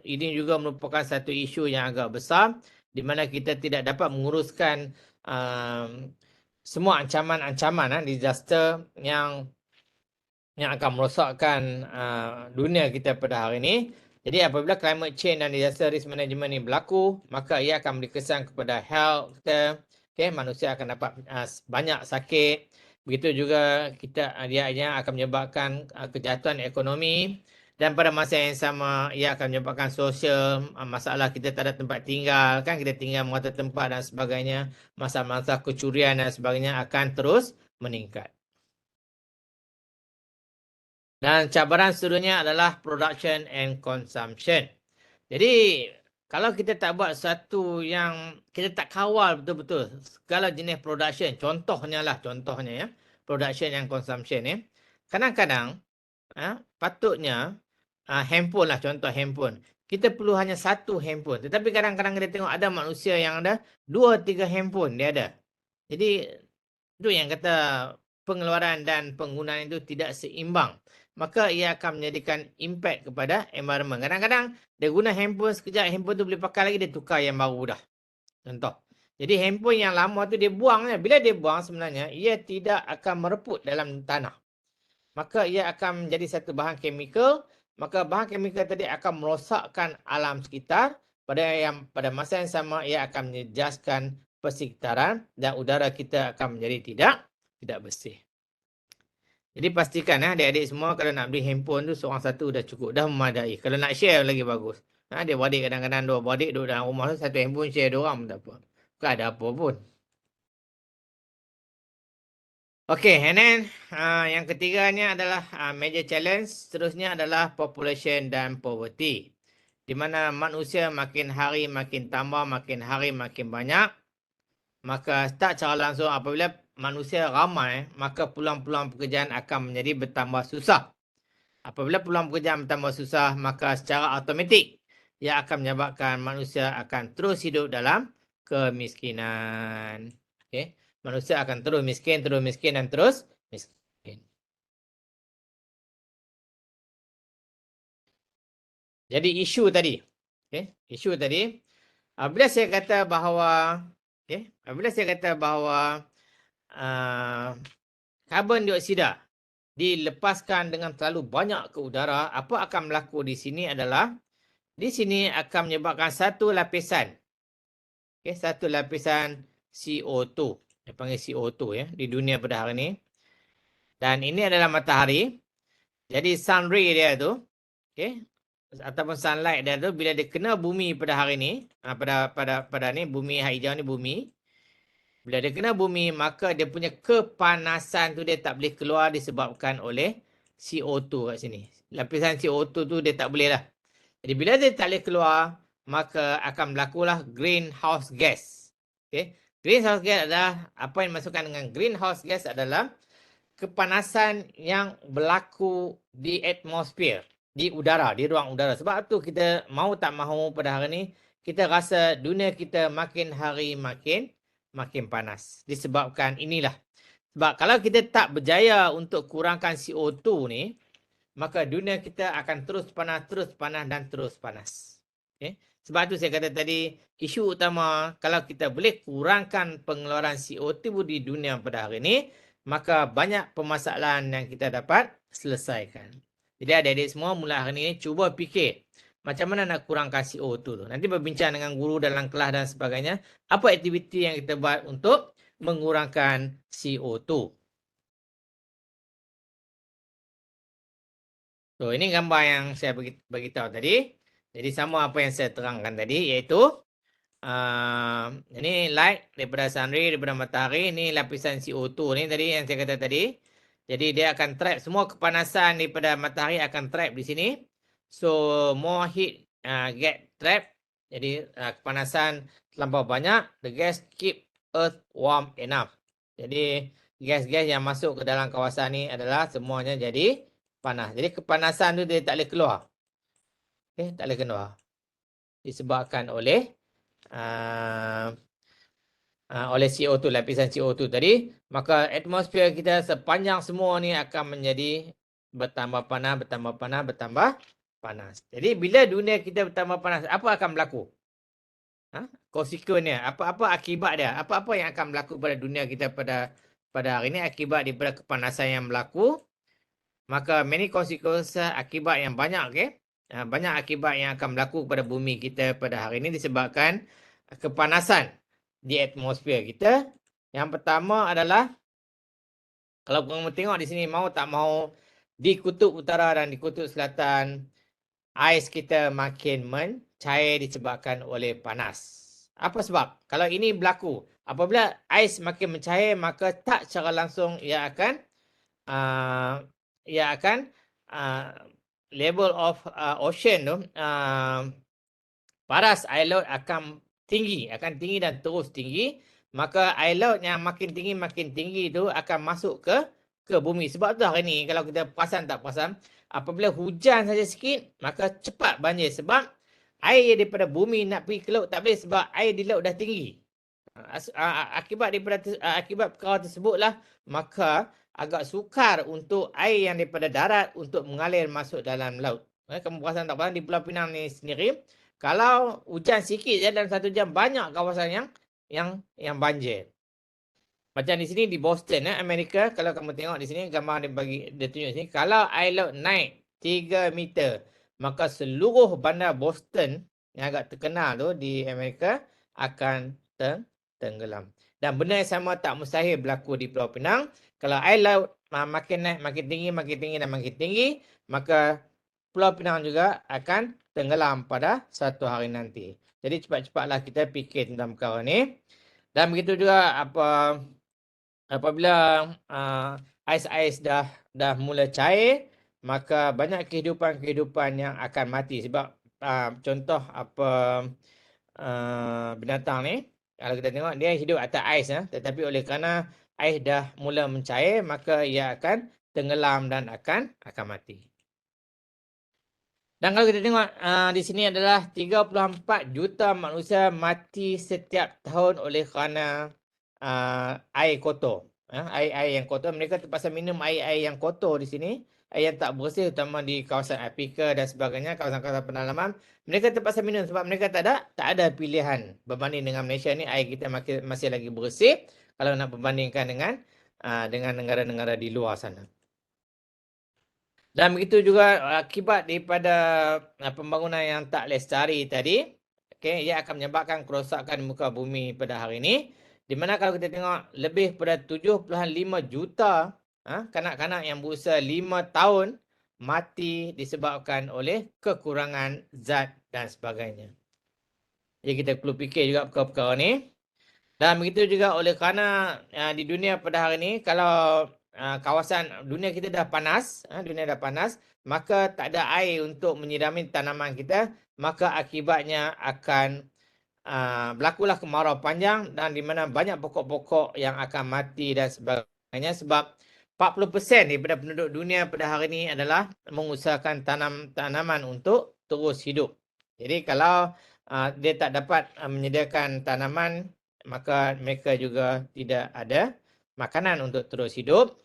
ini juga merupakan satu isu yang agak besar di mana kita tidak dapat menguruskan semua ancaman-ancaman disaster yang akan merosakkan dunia kita pada hari ini. Jadi apabila climate change dan disaster risk management ini berlaku, maka ia akan beri kesan kepada health kita. Okay, manusia akan dapat banyak sakit. Begitu juga dia akan menyebabkan kejahatan ekonomi. Dan pada masa yang sama, ia akan menyebabkan sosial, masalah kita tak ada tempat tinggal, kan kita tinggal merata tempat dan sebagainya. Masalah-masalah kecurian dan sebagainya akan terus meningkat. Dan cabaran seterusnya adalah production and consumption. Jadi, kalau kita tak buat satu yang kita tak kawal betul-betul segala jenis production, contohnya ya, production and consumption ya. Kadang-kadang patutnya handphone lah, contoh handphone. Kita perlu hanya satu handphone. Tetapi kadang-kadang kita tengok ada manusia yang ada 2-3 handphone dia ada. Jadi, itu yang kata pengeluaran dan penggunaan itu tidak seimbang. Maka ia akan menjadikan impact kepada environment. Kadang-kadang dia guna handphone sekejap, handphone tu boleh pakai lagi, dia tukar yang baru dah. Contoh. Jadi handphone yang lama tu dia buang. Bila dia buang sebenarnya, ia tidak akan mereput dalam tanah. Maka ia akan menjadi satu bahan chemical. Maka bahan chemical tadi akan merosakkan alam sekitar. Pada masa yang sama, ia akan menjejaskan persekitaran dan udara kita akan menjadi tidak bersih. Jadi pastikan adik-adik semua kalau nak beli handphone tu seorang satu dah cukup, dah memadai. Kalau nak share lagi bagus. Dia beradik kadang-kadang dua beradik duduk dalam rumah tu, satu handphone share dua orang pun tak apa. Bukan ada apa pun. Okay, and then yang ketiganya adalah major challenge. Seterusnya adalah population dan poverty. Di mana manusia makin hari makin tambah, makin hari makin banyak. Maka tak secara langsung apabila manusia ramai, maka peluang-peluang pekerjaan akan menjadi bertambah susah. Apabila peluang pekerjaan bertambah susah, maka secara automatik ia akan menyebabkan manusia akan terus hidup dalam kemiskinan. Okay? Manusia akan terus miskin dan terus miskin. Jadi isu tadi. Okey, isu tadi apabila saya kata bahawa apabila saya kata bahawa karbon dioksida dilepaskan dengan terlalu banyak ke udara, apa akan berlaku di sini adalah di sini akan menyebabkan satu lapisan satu lapisan CO2. Dia panggil CO2 di dunia pada hari ini. Dan ini adalah matahari. Jadi sun ray dia tu, ataupun sunlight dia tu bila dia kena bumi pada hari ni, pada ni bumi hijau ni bumi. Bila dia kena bumi maka dia punya kepanasan tu dia tak boleh keluar disebabkan oleh CO2 kat sini. Lapisan CO2 tu dia tak boleh lah. Jadi bila dia tak boleh keluar maka akan berlakulah greenhouse gas. Greenhouse gas adalah apa yang dimaksudkan dengan greenhouse gas adalah kepanasan yang berlaku di atmosfer, di udara, di ruang udara. Sebab tu kita mau tak mahu pada hari ni kita rasa dunia kita makin hari makin panas. Disebabkan inilah. Sebab kalau kita tak berjaya untuk kurangkan CO2 ni, maka dunia kita akan terus panas dan terus panas. Sebab tu saya kata tadi, isu utama kalau kita boleh kurangkan pengeluaran CO2 di dunia pada hari ini, maka banyak permasalahan yang kita dapat selesaikan. Jadi adik-adik semua mula hari ini cuba fikir macam mana nak kurangkan CO2 tu. Nanti berbincang dengan guru dalam kelas dan sebagainya, apa aktiviti yang kita buat untuk mengurangkan CO2. So, ini gambar yang saya bagi tahu tadi. Jadi sama apa yang saya terangkan tadi, iaitu ini light daripada sun ray, daripada matahari. Ini lapisan CO2 ni tadi yang saya kata tadi. Jadi dia akan trap semua kepanasan daripada matahari akan trap di sini. So more heat get trap. Jadi kepanasan terlampau banyak. The gas keep earth warm enough. Jadi gas-gas yang masuk ke dalam kawasan ni adalah semuanya jadi panas. Jadi kepanasan tu dia tak boleh keluar. Tak boleh keluar. Disebabkan oleh oleh CO2, lapisan CO2 tadi, maka atmosfer kita sepanjang semua ni akan menjadi bertambah panas. Jadi bila dunia kita bertambah panas, apa akan berlaku? Konsekuennya, apa akibat dia? Apa yang akan berlaku pada dunia kita pada hari ini akibat daripada kepanasan yang berlaku? Maka many consequences, akibat yang banyak, banyak akibat yang akan berlaku pada bumi kita pada hari ini disebabkan kepanasan di atmosfer kita. Yang pertama adalah, kalau kamu tengok di sini mau tak mau, di kutub utara dan di kutub selatan, ais kita makin mencair disebabkan oleh panas. Apa sebab? Kalau ini berlaku, apabila ais makin mencair, maka tak secara langsung ia akan level of ocean tu, paras air laut akan tinggi dan terus tinggi. Maka air laut yang makin tinggi tu akan masuk ke bumi. Sebab tu hari ni kalau kita perasan tak perasan, apabila hujan saja sikit maka cepat banjir. Sebab air daripada bumi nak pergi ke laut tak boleh sebab air di laut dah tinggi. Akibat perkara tersebutlah maka agak sukar untuk air yang daripada darat untuk mengalir masuk dalam laut. Kamu perasan tak perasan di Pulau Pinang ni sendiri, kalau hujan sikit je dalam 1 jam banyak kawasan yang banjir. Macam di sini di Boston, Amerika, kalau kamu tengok di sini gambar dia tunjuk sini, kalau air laut naik 3 meter, maka seluruh bandar Boston yang agak terkenal tu di Amerika akan tenggelam. Dan benda yang sama tak mustahil berlaku di Pulau Pinang. Kalau air laut makin naik, makin tinggi, maka Pulau Pinang juga akan tenggelam pada satu hari nanti. Jadi cepat-cepatlah kita fikir tentang perkara ni. Dan begitu juga apabila ais-ais dah mula cair, maka banyak kehidupan yang akan mati. Sebab contoh binatang ni, kalau kita tengok dia hidup atas ais, tetapi oleh kerana ais dah mula mencair, maka ia akan tenggelam dan akan mati. Dan kalau kita tengok di sini adalah 34 juta manusia mati setiap tahun oleh kerana air kotor. Air yang kotor. Mereka terpaksa minum air yang kotor di sini air yang tak bersih, terutama di kawasan Afrika dan sebagainya, kawasan-kawasan pedalaman, mereka terpaksa minum sebab mereka tak ada pilihan. Berbanding dengan Malaysia ni, air kita masih lagi bersih kalau nak berbandingkan dengan negara-negara di luar sana. Dan begitu juga akibat daripada pembangunan yang tak lestari tadi, ia akan menyebabkan kerosakan muka bumi pada hari ini. Di mana kalau kita tengok lebih pada 7.5 juta kanak-kanak yang berusia 5 tahun mati disebabkan oleh kekurangan zat dan sebagainya. Jadi kita perlu fikir juga perkara-perkara ni. Dan begitu juga oleh kerana di dunia pada hari ini, kalau kawasan dunia kita dah panas, maka tak ada air untuk menyirami tanaman kita, maka akibatnya akan berlakulah kemarau panjang dan di mana banyak pokok-pokok yang akan mati dan sebagainya sebab 40% daripada penduduk dunia pada hari ini adalah mengusahakan tanaman untuk terus hidup. Jadi kalau dia tak dapat menyediakan tanaman, maka mereka juga tidak ada makanan untuk terus hidup.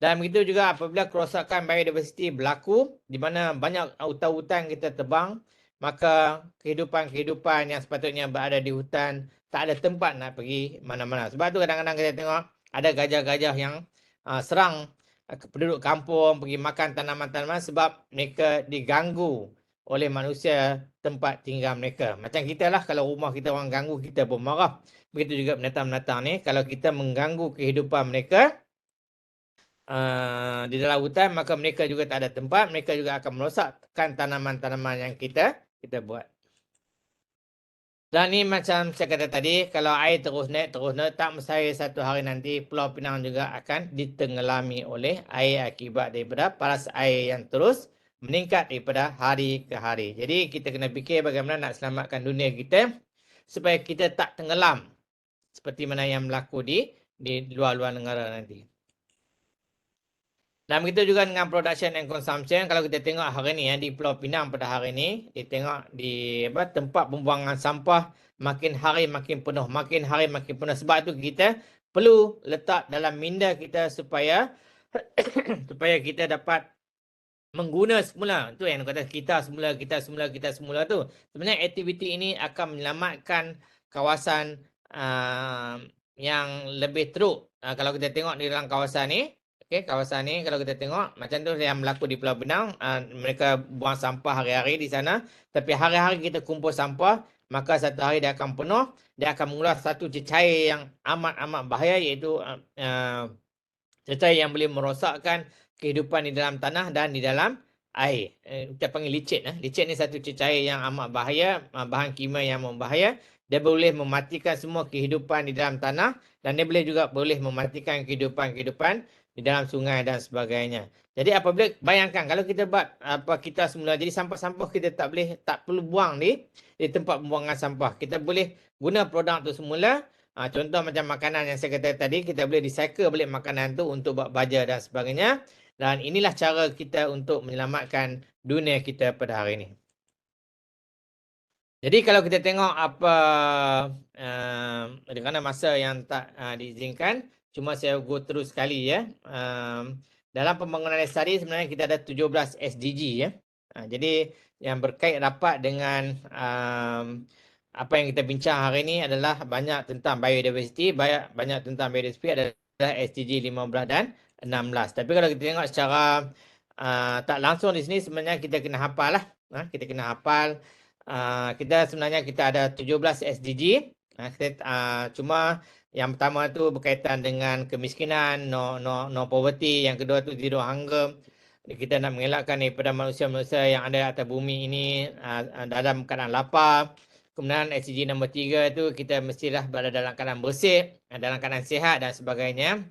Dan begitu juga apabila kerosakan biodiversiti berlaku, di mana banyak hutan-hutan kita tebang, maka kehidupan-kehidupan yang sepatutnya berada di hutan tak ada tempat nak pergi mana-mana. Sebab tu kadang-kadang kita tengok ada gajah-gajah yang serang penduduk kampung pergi makan tanaman-tanaman sebab mereka diganggu oleh manusia tempat tinggal mereka. Macam kita lah, kalau rumah kita orang ganggu, kita pun marah. Begitu juga binatang-binatang ni, kalau kita mengganggu kehidupan mereka di dalam hutan, maka mereka juga tak ada tempat, mereka juga akan merosakkan tanaman-tanaman yang kita buat. Dan ni macam saya kata tadi, kalau air terus naik, tak mustahil satu hari nanti Pulau Pinang juga akan ditenggelami oleh air akibat daripada paras air yang terus meningkat daripada hari ke hari. Jadi kita kena fikir bagaimana nak selamatkan dunia kita supaya kita tak tenggelam seperti mana yang berlaku di luar-luar negara nanti. Dan begitu juga dengan production and consumption. Kalau kita tengok hari ni di Pulau Pinang pada hari ni, kita tengok di tempat pembuangan sampah makin hari makin penuh, sebab tu kita perlu letak dalam minda kita supaya kita dapat mengguna semula. Itu yang kata kita semula tu. Sebenarnya aktiviti ini akan menyelamatkan kawasan yang lebih teruk. Kalau kita tengok di dalam kawasan ni, kawasan ni kalau kita tengok macam tu yang berlaku di Pulau Pinang, mereka buang sampah hari-hari di sana, tapi hari-hari kita kumpul sampah, maka satu hari dia akan penuh, dia akan mengeluarkan satu cecair yang amat-amat bahaya, iaitu cecair yang boleh merosakkan kehidupan di dalam tanah dan di dalam air. Kita panggil licit. Licit ni satu cecair yang amat bahaya, bahan kimia yang membahaya. Dia boleh mematikan semua kehidupan di dalam tanah dan dia boleh mematikan kehidupan di dalam sungai dan sebagainya. Jadi apabila bayangkan kalau kita buat kita semula, jadi sampah-sampah kita tak perlu buang di tempat pembuangan sampah. Kita boleh guna produk tu semula. Contoh macam makanan yang saya kata tadi, kita boleh recycle balik makanan tu untuk buat baja dan sebagainya. Dan inilah cara kita untuk menyelamatkan dunia kita pada hari ini. Jadi kalau kita tengok kerana masa yang tak diizinkan, cuma saya go terus sekali ya. Dalam pembangunan lestari sebenarnya kita ada 17 SDG ya. Jadi yang berkait rapat dengan apa yang kita bincang hari ini adalah banyak tentang biodiversity, adalah SDG 15 dan 16. Tapi kalau kita tengok secara tak langsung di sini, sebenarnya kita kena hafal lah. Kita kena hafal. Kita sebenarnya kita ada 17 SDG. Cuma yang pertama tu berkaitan dengan kemiskinan, no poverty. Yang kedua tu zero hunger. Kita nak mengelakkan daripada manusia-manusia yang ada atas bumi ini dalam keadaan lapar. Kemudian SDG nombor 3 tu kita mestilah berada dalam keadaan bersih, dalam keadaan sihat dan sebagainya.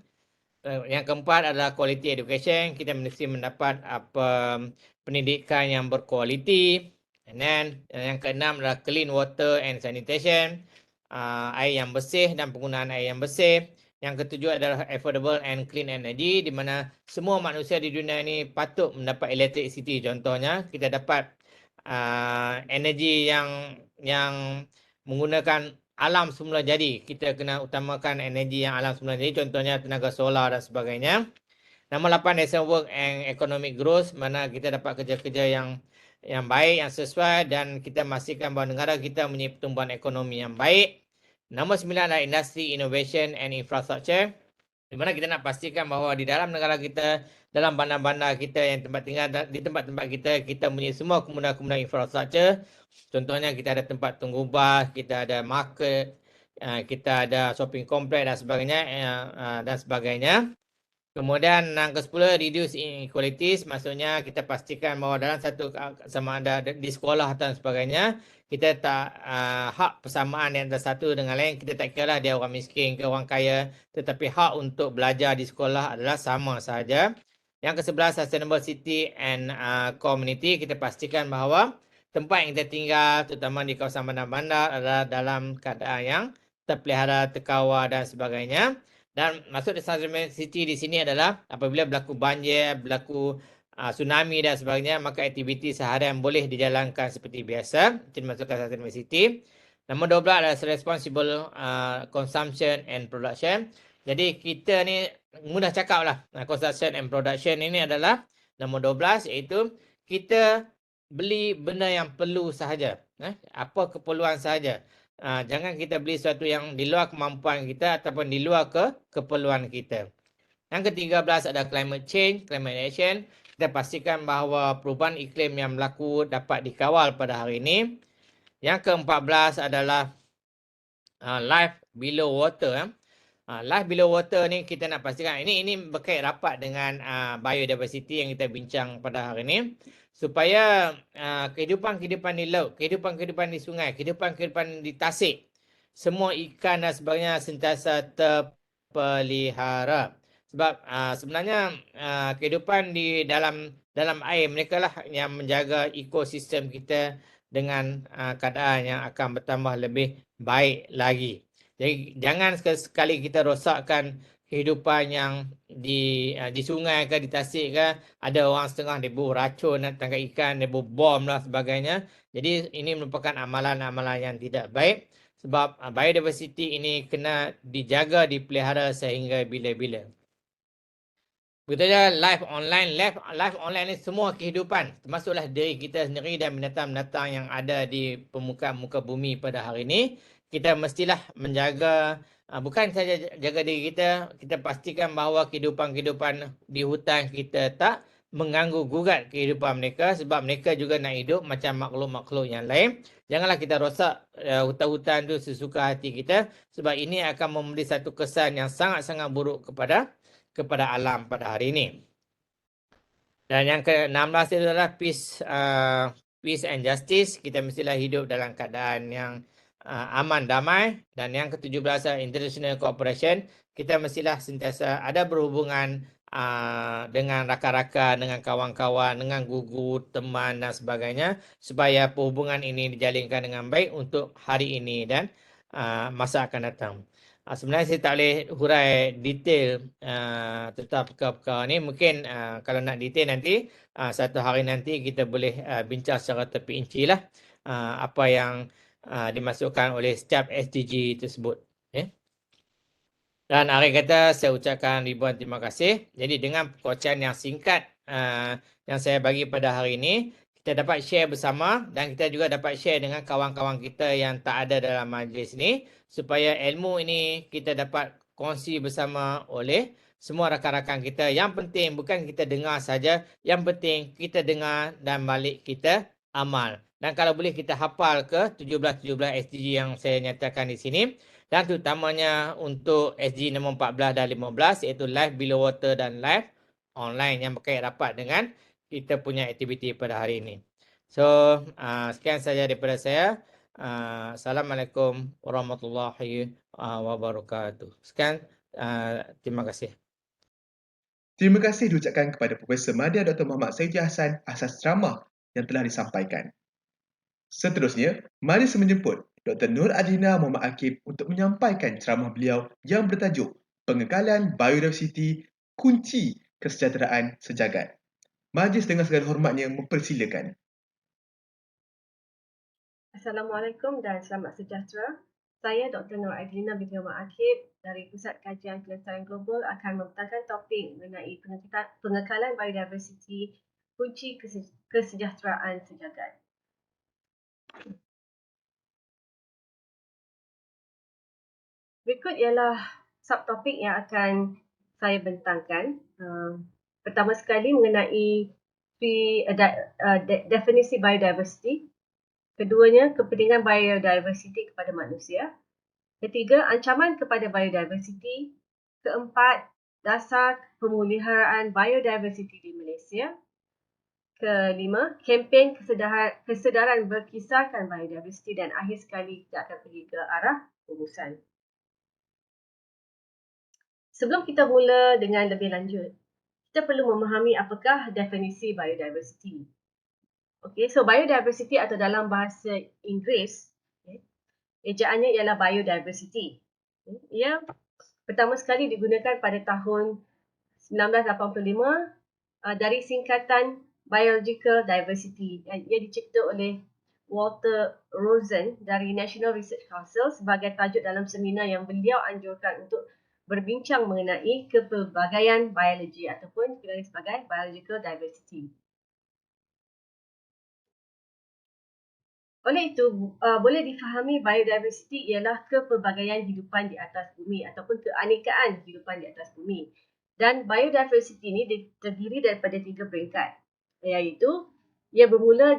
Yang keempat adalah quality education. Kita mesti mendapat pendidikan yang berkualiti. And then yang keenam adalah clean water and sanitation. Air yang bersih dan penggunaan air yang bersih. Yang ketujuh adalah affordable and clean energy, di mana semua manusia di dunia ini patut mendapat electricity. Contohnya kita dapat energi yang menggunakan alam semula jadi. Kita kena utamakan energi yang alam semula jadi, contohnya tenaga solar dan sebagainya. Nombor 8, decent work and economic growth, mana kita dapat kerja-kerja yang baik, yang sesuai dan kita memastikan bahawa negara kita mempunyai pertumbuhan ekonomi yang baik. Nombor 9 adalah industry, innovation and infrastructure, di mana kita nak pastikan bahawa di dalam negara kita, dalam bandar-bandar kita yang tempat tinggal, di tempat-tempat kita mempunyai semua kemudahan-kemudahan infrastruktur. Contohnya kita ada tempat tunggu bas, kita ada market, kita ada shopping complex dan sebagainya. Kemudian yang ke-10, reduce inequalities, maksudnya kita pastikan bahawa dalam satu sama ada di sekolah dan sebagainya, kita tak hak persamaan di antara satu dengan lain, kita tak kira lah dia orang miskin ke orang kaya, tetapi hak untuk belajar di sekolah adalah sama sahaja. Yang ke-11, sustainable city and community, kita pastikan bahawa tempat yang kita tinggal, terutama di kawasan bandar-bandar, adalah dalam keadaan yang terpelihara, terkawal dan sebagainya. Dan maksud sustainable city di sini adalah apabila berlaku banjir, berlaku tsunami dan sebagainya, maka aktiviti seharian boleh dijalankan seperti biasa. Itu dimasukkan sustainable city. Nombor 12 adalah responsible consumption and production. Jadi kita ni mudah cakap lah, consumption and production ini adalah nombor 12, iaitu kita beli benda yang perlu sahaja. Apa keperluan sahaja. Jangan kita beli sesuatu yang di luar kemampuan kita ataupun di luar keperluan kita. Yang ke-13 ada climate change, climate action. Kita pastikan bahawa perubahan iklim yang berlaku dapat dikawal pada hari ini. Yang ke-14 adalah life below water. Life below water ni kita nak pastikan, ini berkait rapat dengan biodiversity yang kita bincang pada hari ini. Supaya kehidupan-kehidupan di laut, kehidupan-kehidupan di sungai, kehidupan-kehidupan di tasik, semua ikan dan sebagainya sentiasa terpelihara. Sebab sebenarnya kehidupan di dalam air, mereka lah yang menjaga ekosistem kita dengan keadaan yang akan bertambah lebih baik lagi. Jadi jangan sekali kita rosakkan kehidupan yang di sungai ke, di tasik ke, ada orang setengah dia buh racun nak tangkap ikan, dia buh bom lah sebagainya. Jadi ini merupakan amalan-amalan yang tidak baik, sebab biodiversity ini kena dijaga, dipelihara sehingga bila-bila. Begitu saja live online. Live online ni semua kehidupan, termasuklah diri kita sendiri dan binatang-binatang yang ada di permukaan muka bumi pada hari ini. Kita mestilah menjaga, bukan saja jaga diri kita, kita pastikan bahawa kehidupan-kehidupan di hutan kita tak mengganggu gugat kehidupan mereka, sebab mereka juga nak hidup macam makhluk-makhluk yang lain. Janganlah kita rosak hutan-hutan tu sesuka hati kita, sebab ini akan memberi satu kesan yang sangat-sangat buruk kepada alam pada hari ini. Dan yang ke-16 itu adalah peace and justice. Kita mestilah hidup dalam keadaan yang aman, damai. Dan yang ke-17 adalah international cooperation. Kita mestilah sentiasa ada berhubungan dengan rakan-rakan, dengan kawan-kawan, dengan guru, teman dan sebagainya, supaya perhubungan ini dijalinkan dengan baik untuk hari ini dan masa akan datang. Sebenarnya saya tak boleh hurai detail tentang perkara-perkara ni. Mungkin kalau nak detail nanti, satu hari nanti kita boleh bincang secara terperinci lah apa yang dimasukkan oleh setiap SDG tersebut. Okay. Dan akhir kata saya ucapkan ribuan terima kasih. Jadi dengan perkongsian yang singkat yang saya bagi pada hari ini, kita dapat share bersama dan kita juga dapat share dengan kawan-kawan kita yang tak ada dalam majlis ini, supaya ilmu ini kita dapat kongsi bersama oleh semua rakan-rakan kita. Yang penting bukan kita dengar saja, yang penting kita dengar dan balik kita amal. Dan kalau boleh kita hafal ke 17 SDG yang saya nyatakan di sini. Dan terutamanya untuk SDG nombor 14 dan 15, iaitu life below water dan life online, yang berkait rapat dengan kita punya aktiviti pada hari ini. So, sekian saja daripada saya. Assalamualaikum warahmatullahi wabarakatuh. Sekian, terima kasih. Terima kasih diucapkan kepada Profesor Madya Dr. Muhammad Saidi Hassan atas ceramah yang telah disampaikan. Seterusnya, mari saya menjemput Dr. Nur Adhina Muhammad Akib untuk menyampaikan ceramah beliau yang bertajuk Pengekalan Biodiversiti Kunci Kesejahteraan Sejagat. Majlis dengan segala hormatnya mempersilakan. Assalamualaikum dan selamat sejahtera. Saya Dr. Nur Aidlina binti Muhammad Akib dari Pusat Kajian Pelestarian Global akan membentangkan topik mengenai pengekalan biodiversiti kunci kesejahteraan sejagat. Berikut ialah subtopik yang akan saya bentangkan. Pertama sekali mengenai definisi biodiversity. Keduanya, kepentingan biodiversiti kepada manusia. Ketiga, ancaman kepada biodiversiti. Keempat, dasar pemeliharaan biodiversiti di Malaysia. Kelima, kempen kesedaran berkisarkan biodiversiti, dan akhir sekali kita akan pergi ke arah rumusan. Sebelum kita mula dengan lebih lanjut, kita perlu memahami apakah definisi biodiversity. Okay, so biodiversity atau dalam bahasa Inggeris, ejaannya ialah biodiversity. Ia pertama sekali digunakan pada tahun 1985 dari singkatan Biological Diversity. Ia dicipta oleh Walter Rosen dari National Research Council sebagai tajuk dalam seminar yang beliau anjurkan untuk berbincang mengenai kepelbagaian biologi ataupun dikenali sebagai Biological Diversity. Oleh itu, boleh difahami biodiversity ialah kepelbagaian hidupan di atas bumi ataupun keanekaan hidupan di atas bumi. Dan biodiversity ini terdiri daripada 3 peringkat, iaitu ia bermula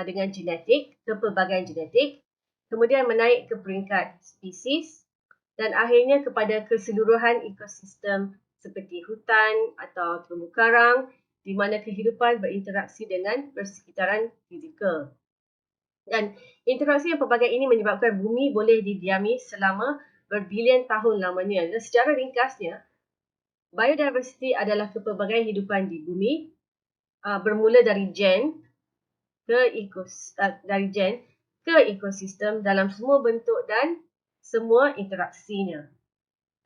dengan genetik, kepelbagaian genetik, kemudian menaik ke peringkat spesies dan akhirnya kepada keseluruhan ekosistem seperti hutan atau terumbu karang di mana kehidupan berinteraksi dengan persekitaran fizikal. Dan interaksi yang pelbagai ini menyebabkan bumi boleh didiami selama berbilion tahun lamanya. Dan secara ringkasnya, biodiversity adalah kepelbagaian hidupan di bumi bermula dari gen ke ekosistem dalam semua bentuk dan semua interaksinya.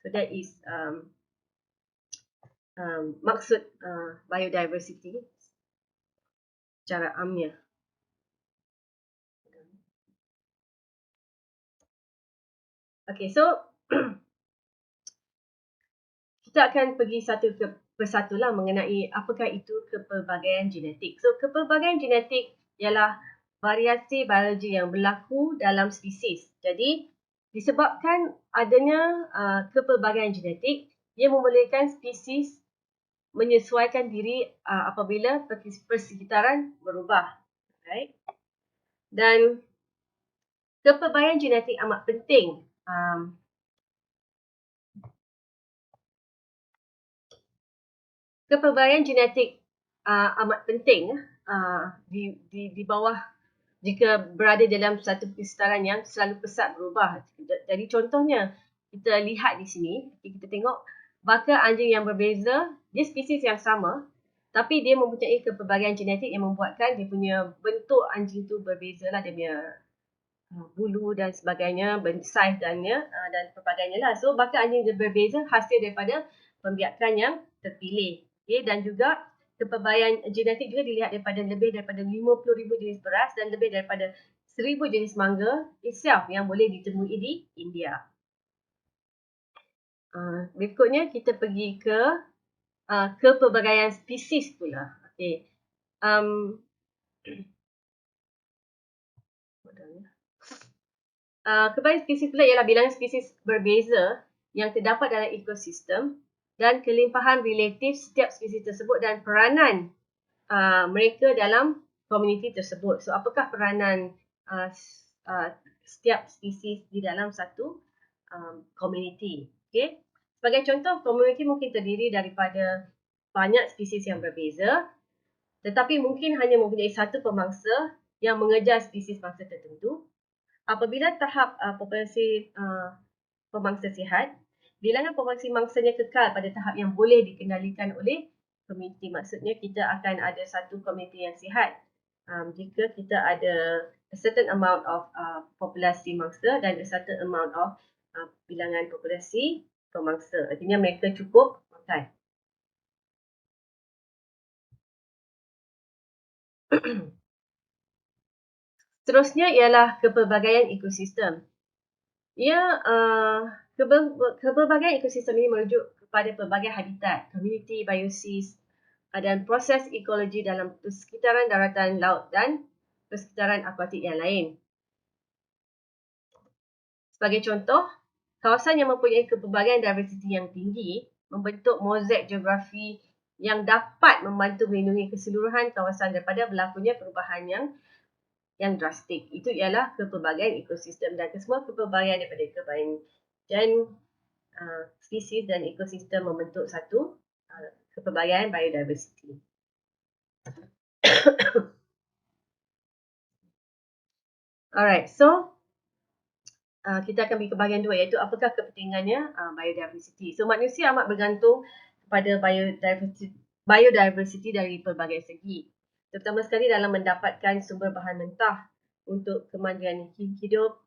So that is maksud biodiversity secara amnya. Okay, so kita akan pergi satu persatu lah mengenai apakah itu kepelbagaian genetik. So, kepelbagaian genetik ialah variasi biologi yang berlaku dalam spesies. Jadi, disebabkan adanya kepelbagaian genetik, ia membolehkan spesies menyesuaikan diri apabila persekitaran berubah. Right? Dan kepelbagaian genetik amat penting. Kepelbagaian genetik amat penting di bawah jika berada dalam satu persekitaran yang selalu pesat berubah. Jadi contohnya kita lihat di sini, kita tengok bakal anjing yang berbeza, dia spesies yang sama tapi dia mempunyai kepelbagaian genetik yang membuatkan dia punya bentuk anjing tu berbeza lah, dia punya bulu dan sebagainya, saiz dan pelbagainya lah. So bakal anjing dia berbeza hasil daripada pembiakan yang terpilih. Okay, dan juga kepelbagaian genetik juga dilihat daripada lebih daripada 50,000 jenis beras dan lebih daripada 1,000 jenis mangga itself yang boleh ditemui di India. Berikutnya kita pergi ke kepelbagaian spesies pula. Okay. Kepelbagaian spesies pula ialah bilangan spesies berbeza yang terdapat dalam ekosistem dan kelimpahan relatif setiap spesies tersebut dan peranan mereka dalam komuniti tersebut. So, apakah peranan setiap spesies di dalam satu komuniti? Okay. Sebagai contoh, komuniti mungkin terdiri daripada banyak spesies yang berbeza, tetapi mungkin hanya mempunyai satu pemangsa yang mengejar spesies mangsa tertentu. Apabila tahap populasi pemangsa sihat, bilangan populasi mangsanya kekal pada tahap yang boleh dikendalikan oleh komuniti. Maksudnya kita akan ada satu komuniti yang sihat jika kita ada a certain amount of populasi mangsa dan a certain amount of bilangan populasi pemangsa. Artinya mereka cukup makan. Seterusnya ialah kepelbagaian ekosistem. Ia keberbagian ekosistem ini merujuk kepada pelbagai habitat, community biosis dan proses ekologi dalam persekitaran daratan, laut dan persekitaran akuatik yang lain. Sebagai contoh, kawasan yang mempunyai keberbagian diversiti yang tinggi membentuk mozaik geografi yang dapat membantu melindungi keseluruhan kawasan daripada berlakunya perubahan yang drastik. Itu ialah keberbagian ekosistem dan kesemua keberbagian daripada keberbagian spesies dan ekosistem membentuk satu keberbagian biodiversity. Alright, so kita akan pergi ke bahagian 2 iaitu apakah kepentingannya biodiversity. So manusia amat bergantung kepada biodiversity dari pelbagai segi. Terutama sekali dalam mendapatkan sumber bahan mentah untuk kemandirian hidup,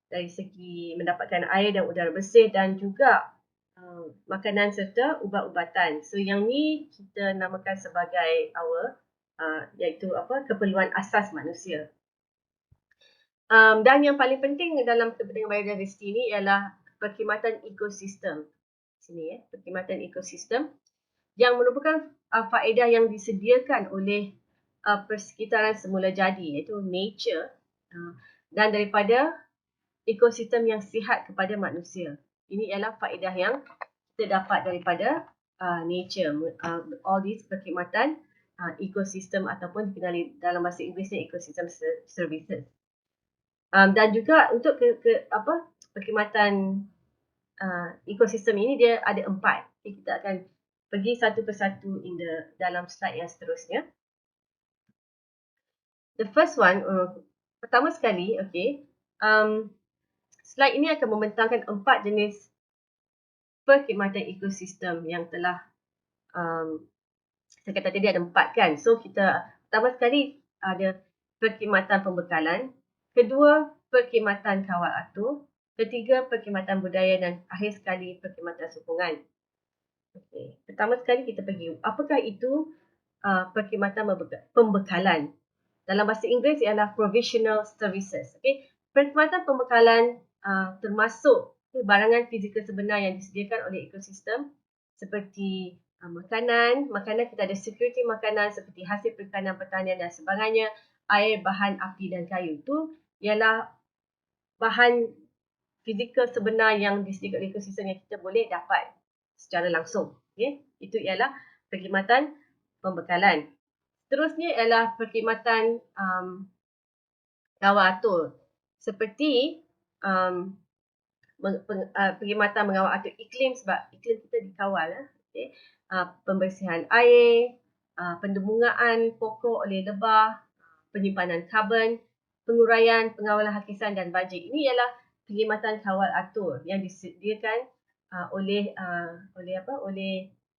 dari segi mendapatkan air dan udara bersih dan juga makanan serta ubat-ubatan. So yang ni kita namakan sebagai iaitu keperluan asas manusia. Dan yang paling penting dalam kepentingan biodiversity ini ialah perkhidmatan ekosistem. Sini perkhidmatan ekosistem yang merupakan faedah yang disediakan oleh persekitaran semula jadi iaitu nature dan daripada ekosistem yang sihat kepada manusia. Ini ialah faedah yang kita dapat daripada nature. All these perkhidmatan ekosistem ataupun dikenali dalam bahasa Inggerisnya ecosystem services. Dan juga untuk perkhidmatan ekosistem ini dia ada 4. Okay, kita akan pergi satu persatu dalam slide yang seterusnya. The first one, pertama sekali, slide ini akan membentangkan 4 jenis perkhidmatan ekosistem yang telah saya kata tadi ada 4 kan. So pertama sekali ada perkhidmatan pembekalan, kedua perkhidmatan kawal atur, ketiga perkhidmatan budaya dan akhir sekali perkhidmatan sokongan. Okay. Pertama sekali kita pergi, apakah itu perkhidmatan pembekalan? Dalam bahasa Inggeris ialah provisional services. Okay. Perkhidmatan pembekalan termasuk barangan fizikal sebenar yang disediakan oleh ekosistem seperti makanan kita ada security makanan seperti hasil perikanan, pertanian dan sebagainya, air, bahan, api dan kayu. Itu ialah bahan fizikal sebenar yang disediakan oleh ekosistem yang kita boleh dapat secara langsung. Okay? Itu ialah perkhidmatan pembekalan. Seterusnya ialah perkhidmatan kawal atur seperti perkhidmatan mengawal atur iklim sebab iklim kita dikawal. Okay? Pembersihan air, pendemungaan pokok oleh lebah, penyimpanan karbon, penguraian, pengawalan hakisan dan bajet. Ini ialah perkhidmatan kawal atur yang disediakan oleh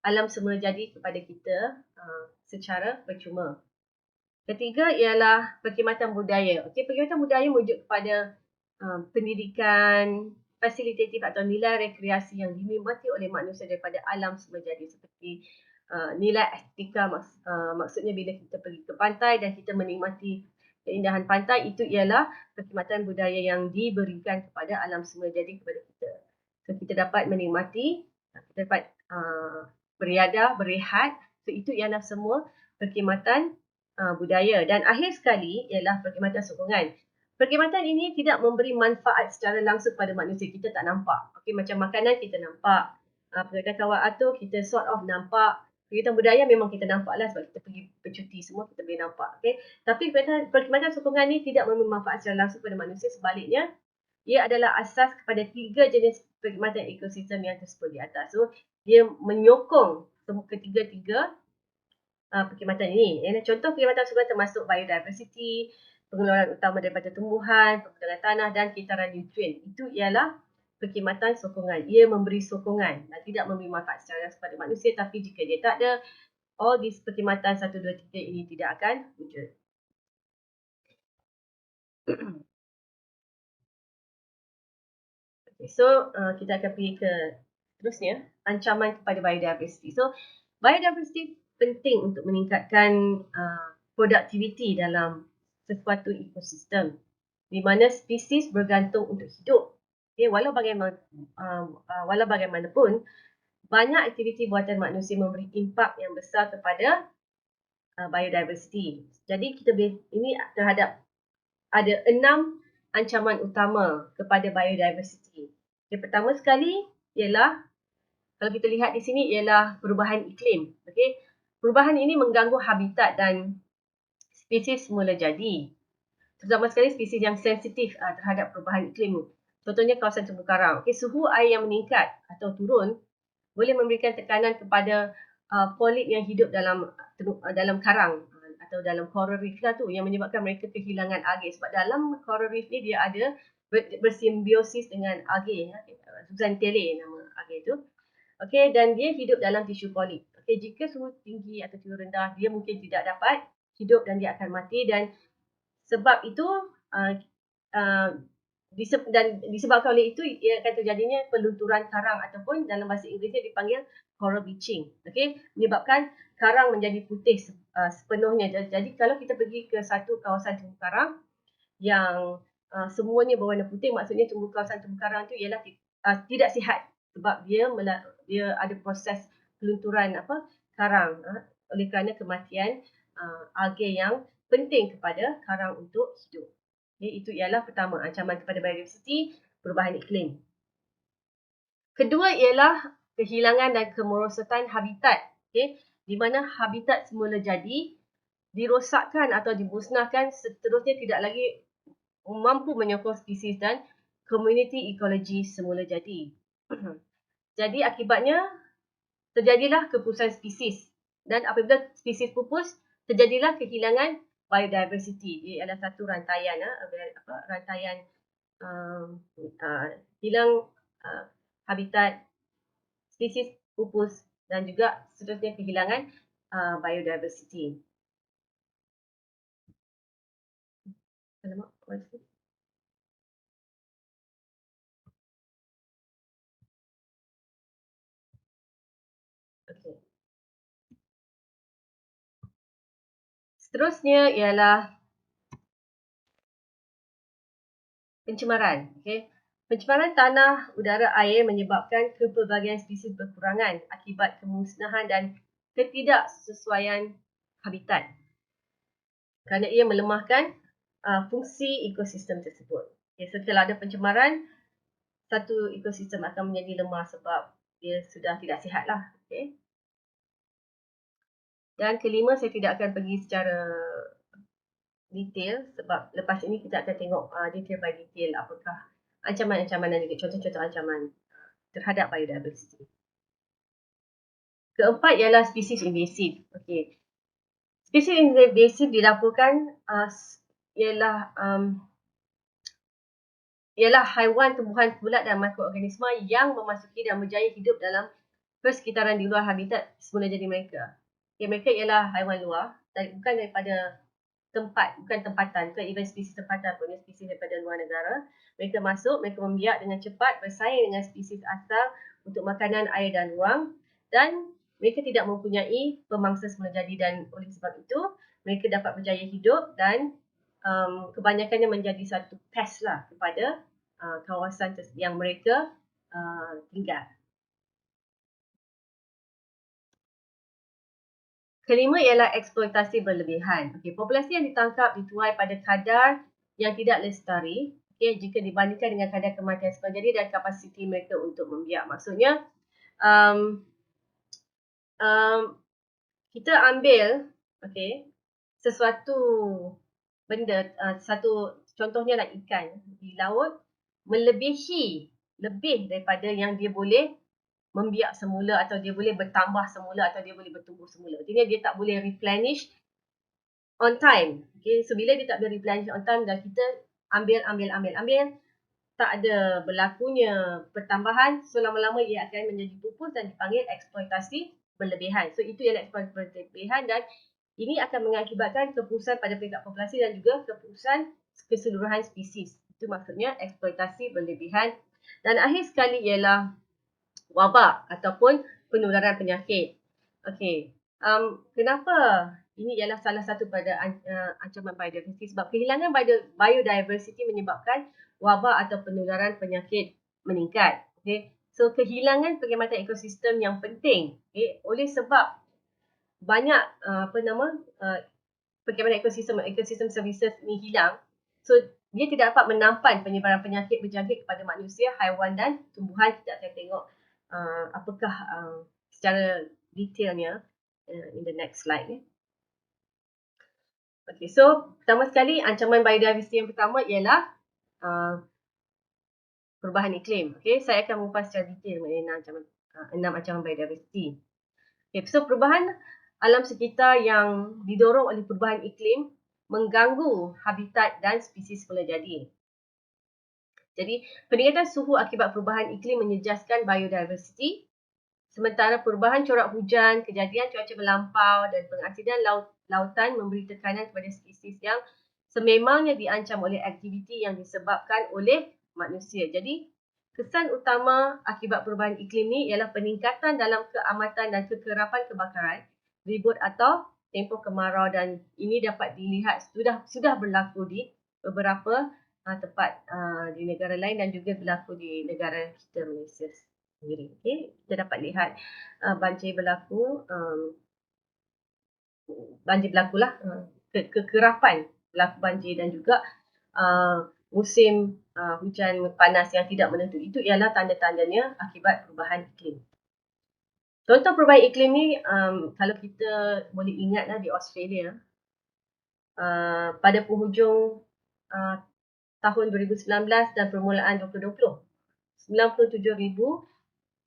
alam semula jadi kepada kita secara percuma. Ketiga ialah perkhidmatan budaya. Okey, perkhidmatan budaya merujuk kepada pendidikan fasilitatif atau nilai rekreasi yang dinikmati oleh manusia daripada alam semula jadi seperti nilai estetika. Maksudnya bila kita pergi ke pantai dan kita menikmati keindahan pantai, itu ialah perkhidmatan budaya yang diberikan kepada alam semula jadi kepada kita. So kita dapat menikmati, kita dapat beriadah, berehat. So itu ialah semua perkhidmatan budaya. Dan akhir sekali ialah perkhidmatan sokongan. Perkhidmatan ini tidak memberi manfaat secara langsung kepada manusia. Kita tak nampak. Okay, macam makanan kita nampak. Perkhidmatan kawal atur kita sort of nampak. Perkhidmatan budaya memang kita nampak lah sebab kita pergi bercuti semua kita boleh nampak. Okay. Tapi perkhidmatan sokongan ini tidak memberi manfaat secara langsung kepada manusia. Sebaliknya, ia adalah asas kepada 3 jenis perkhidmatan ekosistem yang tersebut di atas. So, dia menyokong ketiga-tiga perkhidmatan ini. Contoh perkhidmatan sokongan termasuk biodiversity, pengeluaran utama daripada tumbuhan, penggunaan tanah dan kitaran nutrien. Itu ialah perkhidmatan sokongan. Ia memberi sokongan dan tidak memberi manfaat secara langsung kepada manusia, tapi jika dia tak ada, all these perkhidmatan 1, 2, 3 ini tidak akan wujud. Okay, so kita akan pergi ke terusnya, ancaman kepada biodiversity. So, biodiversity penting untuk meningkatkan produktiviti dalam sesuatu ekosistem. di mana spesies bergantung untuk hidup. Okay, walau bagaimanapun, banyak aktiviti buatan manusia memberi impak yang besar kepada biodiversity. Jadi ini terhadap ada 6 ancaman utama kepada biodiversity. Yang pertama sekali ialah, kalau kita lihat di sini, ialah perubahan iklim. Okay? Perubahan ini mengganggu habitat dan spesies semula jadi. Terutama sekali spesies yang sensitif terhadap perubahan iklim. Contohnya kawasan terumbu karang. Okay, suhu air yang meningkat atau turun boleh memberikan tekanan kepada polip yang hidup dalam karang atau dalam coral reef lah tu, yang menyebabkan mereka kehilangan algae. Sebab dalam coral reef ni dia ada bersimbiosis dengan algae. Zooxanthellae nama algae tu. Okay, dan dia hidup dalam tisu polip. Okay, jika suhu tinggi atau suhu rendah, dia mungkin tidak dapat hidup dan dia akan mati. Dan sebab itu disebabkan oleh itu, ia akan terjadinya pelunturan karang ataupun dalam bahasa Inggerisnya dipanggil coral bleaching. Okay? Menyebabkan karang menjadi putih sepenuhnya. Jadi kalau kita pergi ke satu kawasan terumbu karang yang semuanya berwarna putih, maksudnya kawasan terumbu karang itu ialah tidak sihat sebab dia ada proses pelunturan karang oleh kerana kematian algae yang penting kepada karang untuk hidup. Okay, itu ialah pertama, ancaman kepada biodiversiti, perubahan iklim. Kedua ialah kehilangan dan kemerosotan habitat. Okay, di mana habitat semula jadi dirosakkan atau dimusnahkan, seterusnya tidak lagi mampu menyokong spesies dan komuniti ekologi semula jadi. Jadi akibatnya terjadilah kepupusan spesies, dan apabila spesies pupus, terjadilah kehilangan biodiversity. Dia adalah satu rantaian hilang habitat, spesies pupus dan juga seterusnya kehilangan biodiversity. Alamak, okay. Seterusnya ialah pencemaran. Okay. Pencemaran tanah, udara, air menyebabkan kepelbagaian spesies berkurangan akibat kemusnahan dan ketidaksesuaian habitat, kerana ia melemahkan fungsi ekosistem tersebut. Okay, so kalau ada pencemaran, satu ekosistem akan menjadi lemah sebab dia sudah tidak sihat lah. Okay. Dan kelima, saya tidak akan pergi secara detail sebab lepas ini kita akan tengok detail by detail apakah ancaman-ancaman dan juga contoh-contoh ancaman terhadap biodiversiti. Keempat ialah spesies invasif. Okay. Spesies invasif dilaporkan ialah haiwan, tumbuhan, kulat dan mikroorganisma yang memasuki dan berjaya hidup dalam persekitaran di luar habitat semula jadi mereka. Okay, mereka ialah haiwan luar, bukan daripada tempat, bukan tempatan, bukan even spesies tempatan pun, spesies daripada luar negara. Mereka masuk, mereka membiak dengan cepat, bersaing dengan spesies asal untuk makanan, air dan ruang, dan mereka tidak mempunyai pemangsa semula jadi, dan oleh sebab itu mereka dapat berjaya hidup dan kebanyakannya menjadi satu pest lah kepada kawasan yang mereka tinggal. Kelima ialah eksploitasi berlebihan. Okay, populasi yang ditangkap dituai pada kadar yang tidak lestari, okay, jika dibandingkan dengan kadar kematian semula jadi dan kapasiti mereka untuk membiak. Maksudnya, kita ambil sesuatu benda, satu contohnya lah ikan di laut, lebih daripada yang dia boleh membiak semula atau dia boleh bertambah semula atau dia boleh bertumbuh semula. Artinya dia tak boleh replenish on time. Okay, so bila dia tak boleh replenish on time dan kita ambil, tak ada berlakunya pertambahan, so lama-lama ia akan menjadi pupus dan dipanggil eksploitasi berlebihan. So itu ialah eksploitasi berlebihan, dan ini akan mengakibatkan kepupusan pada peringkat populasi dan juga kepupusan keseluruhan spesies. Itu maksudnya eksploitasi berlebihan. Dan akhir sekali ialah wabak ataupun penularan penyakit. Okey, Kenapa ini ialah salah satu pada ancaman biodiversity? Sebab kehilangan biodiversity menyebabkan wabak atau penularan penyakit meningkat. Okay? So kehilangan perkhidmatan ekosistem yang penting, okay, oleh sebab banyak perkhidmatan ekosistem services ini hilang. So dia tidak dapat menampan penyebaran penyakit berjangkit kepada manusia, haiwan dan tumbuhan. Kita akan tengok apakah secara detailnya in the next slide. Okay, so pertama sekali ancaman biodiversity yang pertama ialah perubahan iklim. Okay, saya akan mengupas secara detail mengenai 6 ancaman biodiversity. Okay, so perubahan alam sekitar yang didorong oleh perubahan iklim mengganggu habitat dan spesies semula jadi. Jadi, peningkatan suhu akibat perubahan iklim menyejaskan biodiversity. Sementara perubahan corak hujan, kejadian cuaca melampau dan pengasidan lautan memberi tekanan kepada spesies yang sememangnya diancam oleh aktiviti yang disebabkan oleh manusia. Jadi, kesan utama akibat perubahan iklim ni ialah peningkatan dalam keamatan dan kekerapan kebakaran, ribut atau tempoh kemarau, dan ini dapat dilihat sudah berlaku di beberapa tempat di negara lain dan juga berlaku di negara kita Malaysia sendiri. Okay, kita dapat lihat banjir berlaku lah, kekerapan berlaku banjir dan juga musim hujan panas yang tidak menentu. Itu ialah tanda-tandanya akibat perubahan iklim. Contoh perubahan iklim ni kalau kita boleh ingat di Australia pada penghujung tahun 2019 dan permulaan 2020, 97,000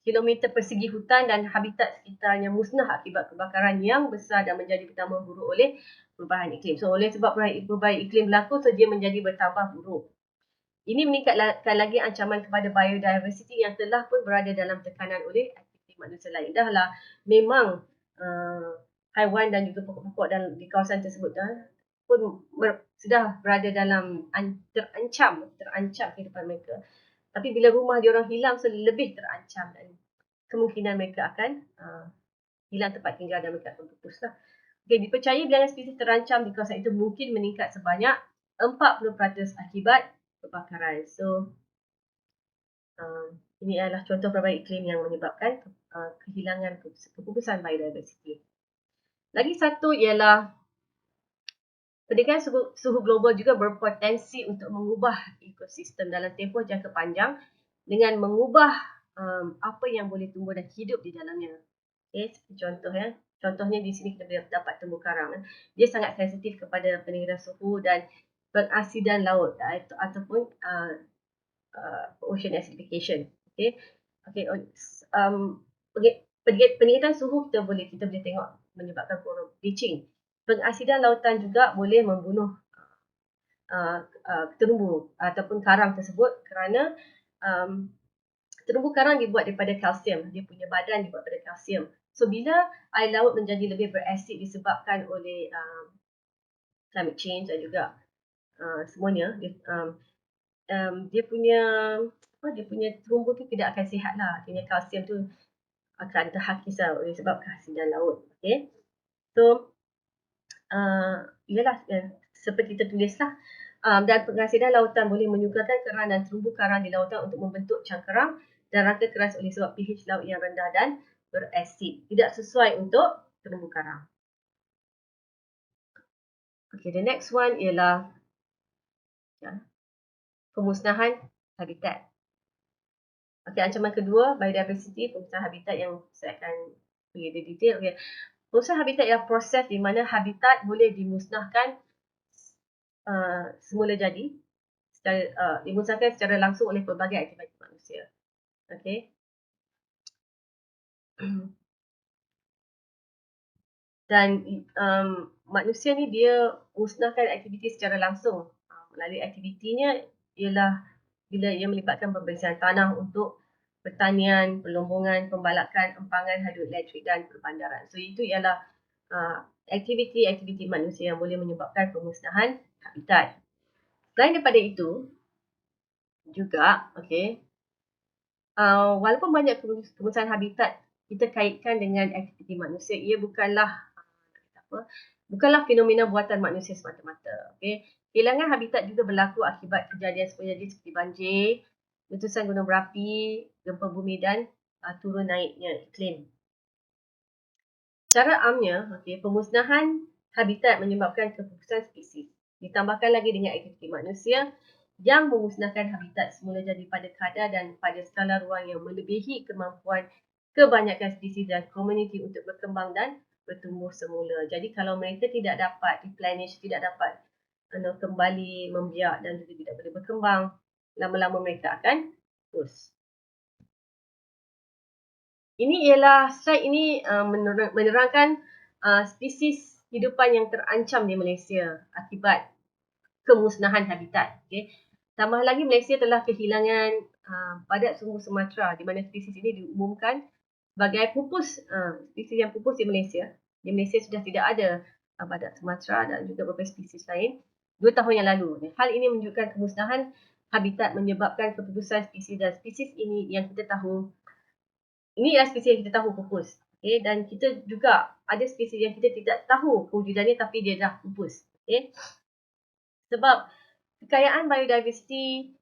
kilometer persegi hutan dan habitat sekitarnya musnah akibat kebakaran yang besar dan menjadi bertambah buruk oleh perubahan iklim. So oleh sebab perubahan iklim berlaku, so dia menjadi bertambah buruk. Ini meningkatkan lagi ancaman kepada biodiversity yang telah pun berada dalam tekanan oleh aktiviti manusia lain. Dahlah memang haiwan dan juga pokok-pokok dan di kawasan tersebut pun sudah berada dalam terancam kehidupan mereka. Tapi bila rumah diorang hilang, so lebih terancam dan kemungkinan mereka akan hilang tempat tinggal dan mereka akan pupuslah. Okay, dipercayai bilangan spesies terancam di kawasan itu mungkin meningkat sebanyak 40% akibat kebakaran. So ini adalah contoh perubahan iklim yang menyebabkan kehilangan kepupusan biodiversity. Lagi satu ialah peningkatan suhu global juga berpotensi untuk mengubah ekosistem dalam tempoh jangka panjang dengan mengubah apa yang boleh tumbuh dan hidup di dalamnya. Okay, seperti contoh contohnya di sini kita dapat terumbu karang. Dia sangat sensitif kepada peningkatan suhu dan pengasidan laut ataupun ocean acidification. Okay, peningkatan suhu kita boleh tengok menyebabkan coral bleaching. Pengasidan lautan juga boleh membunuh terumbu ataupun karang tersebut kerana terumbu karang dibuat daripada kalsium. Dia punya badan dibuat daripada kalsium. So bila air laut menjadi lebih berasid disebabkan oleh climate change dan juga semuanya, dia punya terumbu tu tidak akan sihat lah. Dia punya kalsium tu akan terhakis oleh sebab keasidan laut. Okay. So ialah seperti tertulislah, dan pengasidan lautan boleh menyukarkan kerang dan terumbu karang di lautan untuk membentuk cangkerang dan rangka keras oleh sebab pH laut yang rendah dan berasid. Tidak sesuai untuk terumbu karang. Okay, the next one ialah pemusnahan habitat. Okay, ancaman kedua, biodiversity, pemusnahan habitat yang saya akan pergi di detail. Okay. Pemusnahan habitat ialah proses di mana habitat boleh dimusnahkan semula jadi, dimusnahkan secara langsung oleh pelbagai aktiviti manusia. Okay. Dan manusia ni dia musnahkan aktiviti secara langsung. Melalui aktivitinya ialah bila ia melibatkan pembersihan tanah untuk pertanian, pelombongan, pembalakan, empangan hidroelektrik dan perbandaran. So itu ialah aktiviti-aktiviti manusia yang boleh menyebabkan pemusnahan habitat. Selain daripada itu juga, walaupun banyak kemusnahan habitat kita kaitkan dengan aktiviti manusia. Ia bukanlah fenomena buatan manusia semata-mata. Okay? Kehilangan habitat juga berlaku akibat kejadian seperti banjir, letusan gunung berapi, gempa bumi dan turun naiknya iklim. Secara amnya, pemusnahan habitat menyebabkan keputusan spesies. Ditambahkan lagi dengan aktiviti manusia yang memusnahkan habitat semula jadi pada kadar dan pada skala ruang yang melebihi kemampuan kebanyakan spesies dan komuniti untuk berkembang dan bertumbuh semula. Jadi kalau mereka tidak dapat replenish, tidak dapat kembali membiak dan juga tidak boleh berkembang, lama-lama mereka akan terus. Ini ialah slide ini menerangkan spesies hidupan yang terancam di Malaysia akibat kemusnahan habitat. Okay. Tambah lagi Malaysia telah kehilangan padat sumber Sumatera di mana spesies ini diumumkan sebagai pupus, spesies yang pupus di Malaysia. Di Malaysia sudah tidak ada padat Sumatera dan juga beberapa spesies lain 2 tahun yang lalu. Hal ini menunjukkan kemusnahan habitat menyebabkan keputusan spesies dan spesies ini yang kita tahu. Ini adalah spesies yang kita tahu pupus. Okay? Dan kita juga ada spesies yang kita tidak tahu kewujudannya tapi dia dah pupus. Okay? Sebab kekayaan biodiversiti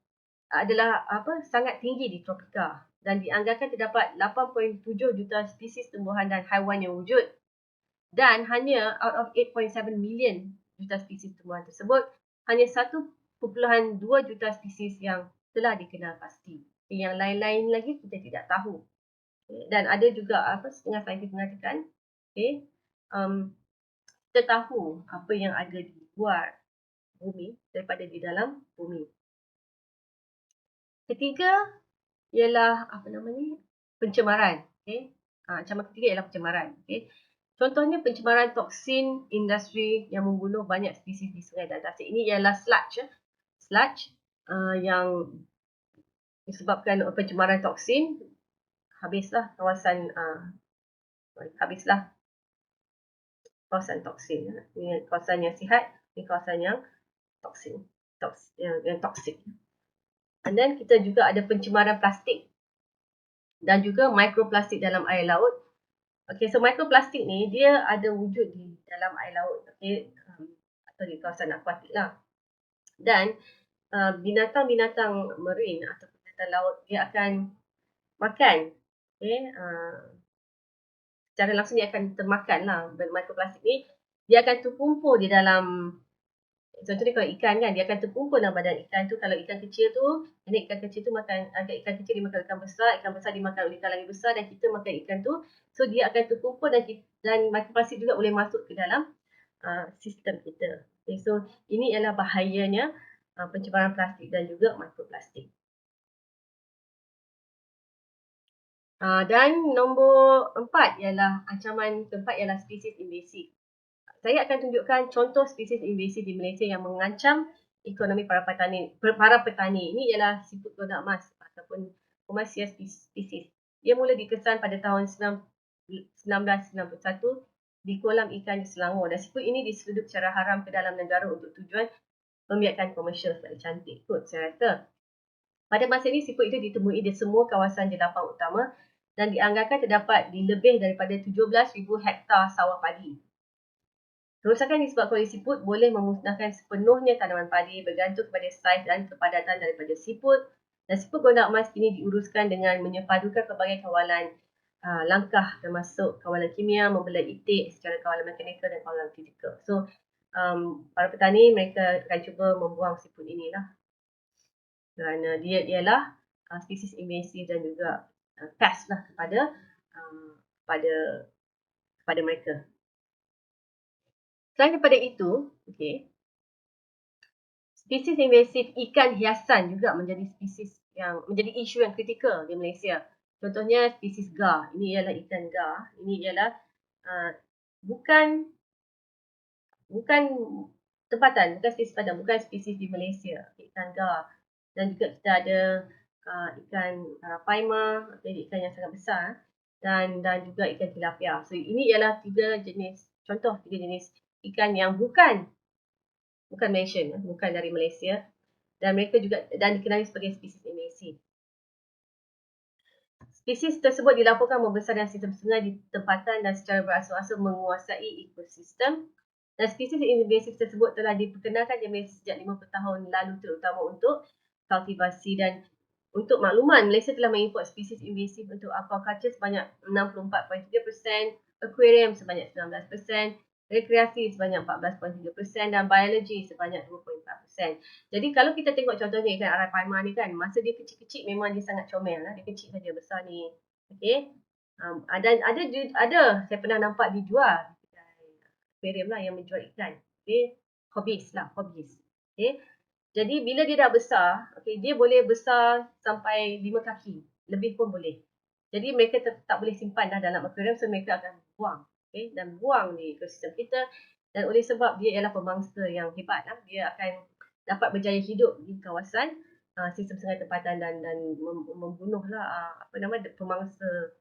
adalah sangat tinggi di tropika dan dianggarkan terdapat 8.7 juta spesies tumbuhan dan haiwan yang wujud. Dan hanya out of 8.7 million juta spesies tumbuhan tersebut, hanya 1.2 juta spesies yang telah dikenal pasti. Yang lain-lain lagi kita tidak tahu. Dan ada juga setengah saintis mengatakan kita tahu apa yang ada di luar bumi daripada di dalam bumi. Ketiga ialah pencemaran. Ancaman ketiga ialah pencemaran. Contohnya pencemaran toksin industri yang membunuh banyak spesies di sungai dan tasik. Ini ialah sludge yang disebabkan pencemaran toksin. Habislah kawasan toksin. Ini kawasan yang sihat, ini kawasan yang toksik. And then kita juga ada pencemaran plastik dan juga mikroplastik dalam air laut. Okay, so mikroplastik ni dia ada wujud di dalam air laut, atau di kawasan akuatik lah. Dan binatang-binatang marine atau binatang laut dia akan makan. Secara langsung dia akan termakan lah mikroplastik ni. Dia akan terkumpul di dalam, contohnya kalau ikan kan, dia akan terkumpul dalam badan ikan tu. Kalau ikan kecil tu, ikan kecil dimakan ikan besar dimakan oleh ikan lagi besar dan kita makan ikan tu. So dia akan terkumpul dan mikroplastik juga boleh masuk ke dalam sistem kita. Okay, so ini ialah bahayanya pencemaran plastik dan juga mikroplastik. Dan nombor 4 ialah ancaman keempat ialah spesies invasif. Saya akan tunjukkan contoh spesies invasif di Malaysia yang mengancam ekonomi para petani. Ini ialah siput kodak emas ataupun Humasia species. Dia mula dikesan pada tahun 1991 di kolam ikan di Selangor. Dan siput ini diseludup secara haram ke dalam negara untuk tujuan pembiakan komersial sebab cantik kot saya rasa. Pada masa ini siput itu ditemui di semua kawasan jenapan utama dan dianggarkan terdapat di lebih daripada 17,000 hektar sawah padi. Kerosakan disebabkan oleh siput boleh memusnahkan sepenuhnya tanaman padi bergantung kepada saiz dan kepadatan daripada siput. Dan siput kodak emas kini diuruskan dengan menyepadukan pelbagai kawalan langkah termasuk kawalan kimia, membelai itik secara kawalan mekanikal dan kawalan fizikal. So, para petani mereka akan cuba membuang siput inilah. Kerana dia ialah spesies invasif dan juga pest lah kepada mereka. Selain daripada itu, spesies invasif ikan hiasan juga menjadi isu yang kritikal di Malaysia. Contohnya spesies gar. Ini ialah ikan gar. Ini ialah bukan tempatan, bukan spesies padang, bukan spesies di Malaysia. Ikan gar. Dan juga kita ada ikan paima, ikan yang sangat besar, dan juga ikan tilapia. So ini ialah tiga jenis ikan yang bukan mention, bukan dari Malaysia, dan mereka juga dikenali sebagai spesies invasif. Spesies tersebut dilaporkan membesar dalam sistem sungai di tempatan dan secara beransur-ansur menguasai ekosistem. Dan spesies invasif tersebut telah diperkenalkan di Malaysia sejak 50 tahun lalu, terutama untuk kultivasi. Dan untuk makluman, Malaysia telah mengimport spesies invasif untuk aquaculture sebanyak 64.3%, aquarium sebanyak 19%, rekreasi sebanyak 14.3% dan biologi sebanyak 2.4%. Jadi kalau kita tengok contohnya ikan arapaima ni kan, masa dia kecil-kecil memang dia sangat comel lah. Dia kecil saja, besar ni. Okey. Ada saya pernah nampak dijual aquarium lah yang menjual ikan. Okey. Hobbies lah, hobbies. Okey. Jadi bila dia dah besar, okey, dia boleh besar sampai 5 kaki. Lebih pun boleh. Jadi mereka tak boleh simpan dah dalam aquarium, so mereka akan buang. Okay, dan buang di ekosistem kita. Dan oleh sebab dia ialah pemangsa yang hebat lah, dia akan dapat berjaya hidup di kawasan sistem sungai tempatan dan membunuhlah pemangsa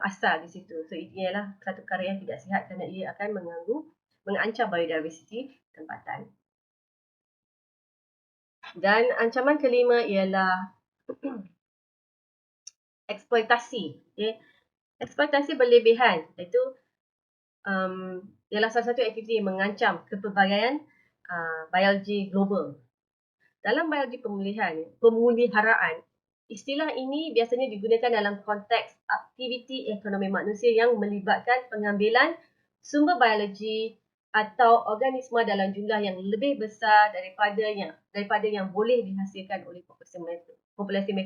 asal di situ. So ini ialah satu perkara yang tidak sihat kerana ia akan mengancam biodiversiti tempatan. Dan ancaman kelima ialah eksploitasi. Okay. Eksploitasi berlebihan, iaitu ialah salah satu aktiviti yang mengancam kepelbagaian biologi global. Dalam biologi pemeliharaan, istilah ini biasanya digunakan dalam konteks aktiviti ekonomi manusia yang melibatkan pengambilan sumber biologi atau organisma dalam jumlah yang lebih besar daripada yang boleh dihasilkan oleh populasi mereka.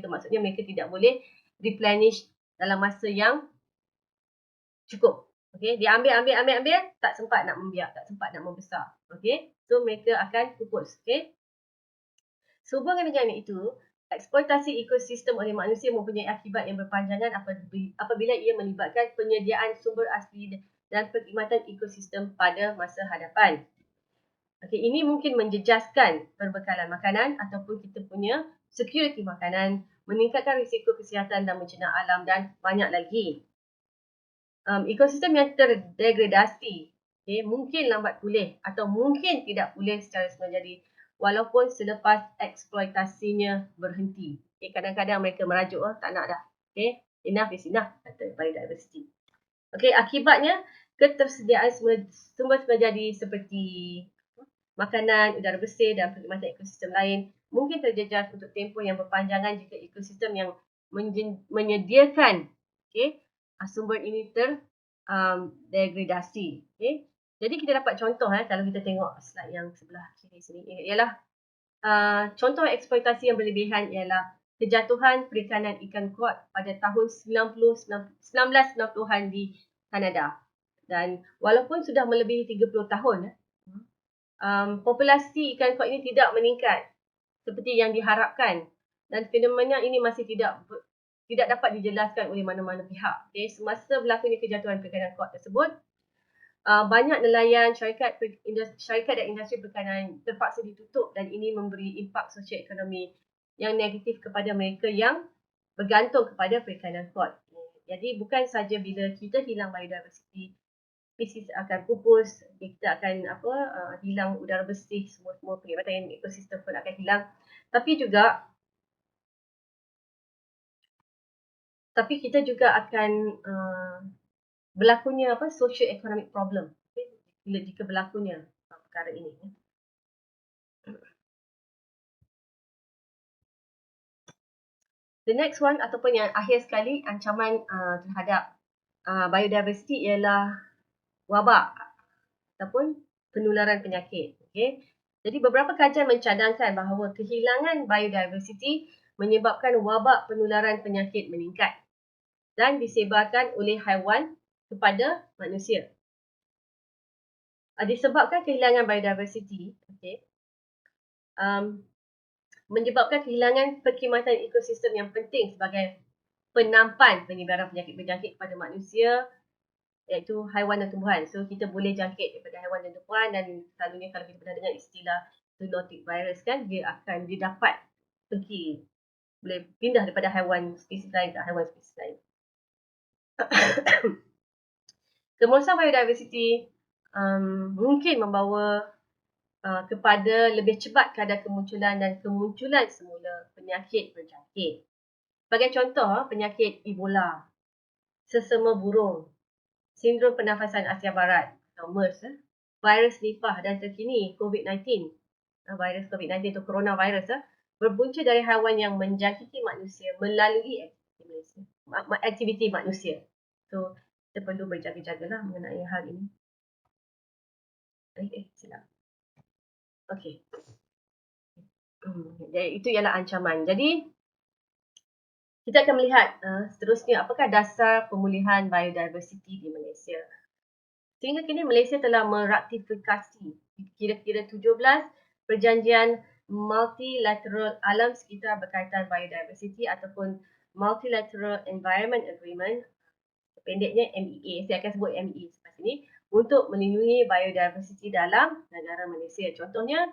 Maksudnya mereka tidak boleh replenish dalam masa yang cukup. Okey, dia ambil, tak sempat nak membiak, tak sempat nak membesar. Okey, so mereka akan pupus. Okey. Sehubungan dengan itu, eksploitasi ekosistem oleh manusia mempunyai akibat yang berpanjangan apabila ia melibatkan penyediaan sumber asli dan perkhidmatan ekosistem pada masa hadapan. Okey, ini mungkin menjejaskan perbekalan makanan ataupun kita punya security makanan, meningkatkan risiko kesihatan dan bencana alam dan banyak lagi. Ekosistem yang terdegradasi, okay, mungkin lambat pulih atau mungkin tidak pulih secara semajadi walaupun selepas eksploitasinya berhenti. Okay, kadang-kadang mereka merajuk, tak nak dah. Okay, enough is enough, kata biodiversity. Okay, akibatnya ketersediaan sumber semajadi seperti makanan, udara bersih dan perkhidmatan ekosistem lain mungkin terjejas untuk tempoh yang berpanjangan jika ekosistem yang menyediakan sumber ini terdegradasi. Okay. Jadi kita dapat contoh kalau kita tengok slide yang sebelah kiri sini ialah contoh eksploitasi yang berlebihan ialah kejatuhan perikanan ikan kod pada tahun 1990-an di Kanada. Dan walaupun sudah melebihi 30 tahun, populasi ikan kod ini tidak meningkat seperti yang diharapkan dan fenomena ini masih tidak dapat dijelaskan oleh mana-mana pihak. Okay. Semasa berlakunya kejatuhan perikanan kod tersebut, banyak nelayan, syarikat dan industri perikanan terpaksa ditutup dan ini memberi impak sosioekonomi yang negatif kepada mereka yang bergantung kepada perikanan kod. Jadi bukan saja bila kita hilang biodiversiti, spesies akan pupus, kita akan hilang udara bersih, semua perkhidmatan ekosistem pun akan hilang. Tapi kita juga akan berlakunya socio-economic problem, jika berlakunya perkara ini. The next one ataupun yang akhir sekali ancaman terhadap biodiversity ialah wabak ataupun penularan penyakit. Okay. Jadi beberapa kajian mencadangkan bahawa kehilangan biodiversity menyebabkan wabak penularan penyakit meningkat dan disebarkan oleh haiwan kepada manusia. Disebabkan kehilangan biodiversity, menyebabkan kehilangan perkhidmatan ekosistem yang penting sebagai penampan penyebaran penyakit berjangkit kepada manusia, iaitu haiwan dan tumbuhan. So kita boleh jangkit daripada haiwan dan tumbuhan dan selalunya kalau kita pernah dengar istilah zoonotic virus kan, dia dapat pergi, boleh pindah daripada haiwan spesies lain ke haiwan spesies lain. Kemurusan biodiversity mungkin membawa kepada lebih cepat kadar kemunculan semula penyakit berjangkit. Sebagai contoh, penyakit Ebola, sesama burung, sindrom pernafasan Asia Barat atau MERS, virus Nipah dan terkini COVID-19, virus COVID-19 atau coronavirus, berpunca dari haiwan yang menjangkiti manusia melalui aktiviti manusia. So, kita perlu berjaga-jagalah mengenai hal ini. Silap. Okey. Jadi itu ialah ancaman. Jadi kita akan melihat seterusnya apakah dasar pemulihan biodiversity di Malaysia. Sehingga kini Malaysia telah meratifikasi kira-kira 17 perjanjian multilateral alam sekitar berkaitan biodiversity ataupun Multilateral Environment Agreement, pendeknya MEA. Saya akan sebut MEA selepas ini, untuk melindungi biodiversity dalam negara Malaysia. Contohnya,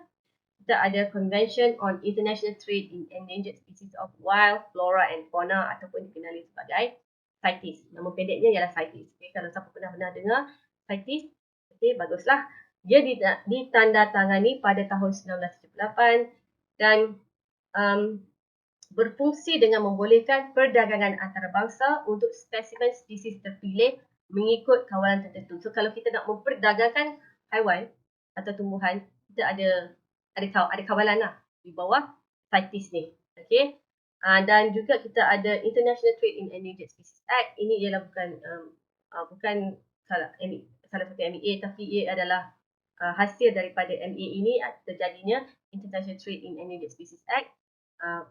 kita ada Convention on International Trade in Endangered Species of Wild Flora and Fauna ataupun dikenali sebagai CITES. Nama pendeknya ialah CITES. Okay, kalau siapa pernah dengar CITES, okay, baguslah. Dia ditandatangani pada tahun 1978 dan berfungsi dengan membolehkan perdagangan antarabangsa untuk spesimen spesies terpilih mengikut kawalan tertentu. So kalau kita nak memperdagangkan haiwan atau tumbuhan, kita ada kawalan lah di bawah CITES ni. Okay. Dan juga kita ada International Trade in Endangered Species Act. Ini ialah bukan salah satu MEA, tapi ia adalah hasil daripada MEA ini terjadinya International Trade in Endangered Species Act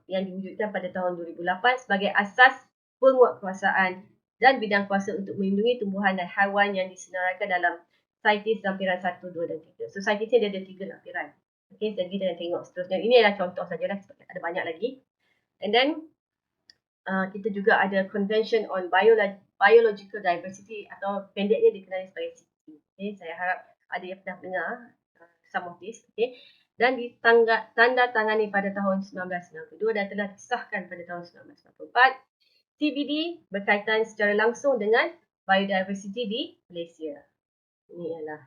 yang diwujudkan pada tahun 2008 sebagai asas penguatkuasaan dan bidang kuasa untuk melindungi tumbuhan dan haiwan yang disenaraikan dalam CITES lampiran 1, 2 dan 3. So CITES ni ada 3 lampiran. Okay, jadi kita tengok seterusnya. Ini adalah contoh sajalah, ada banyak lagi. And then kita juga ada Convention on Biological Diversity atau pendeknya dikenali sebagai CITES. Okay, saya harap ada yang pernah dengar some of this. Okay. Dan ditandatangani pada tahun 1992 dan telah disahkan pada tahun 1994. CBD berkaitan secara langsung dengan biodiversity di Malaysia. Ini ialah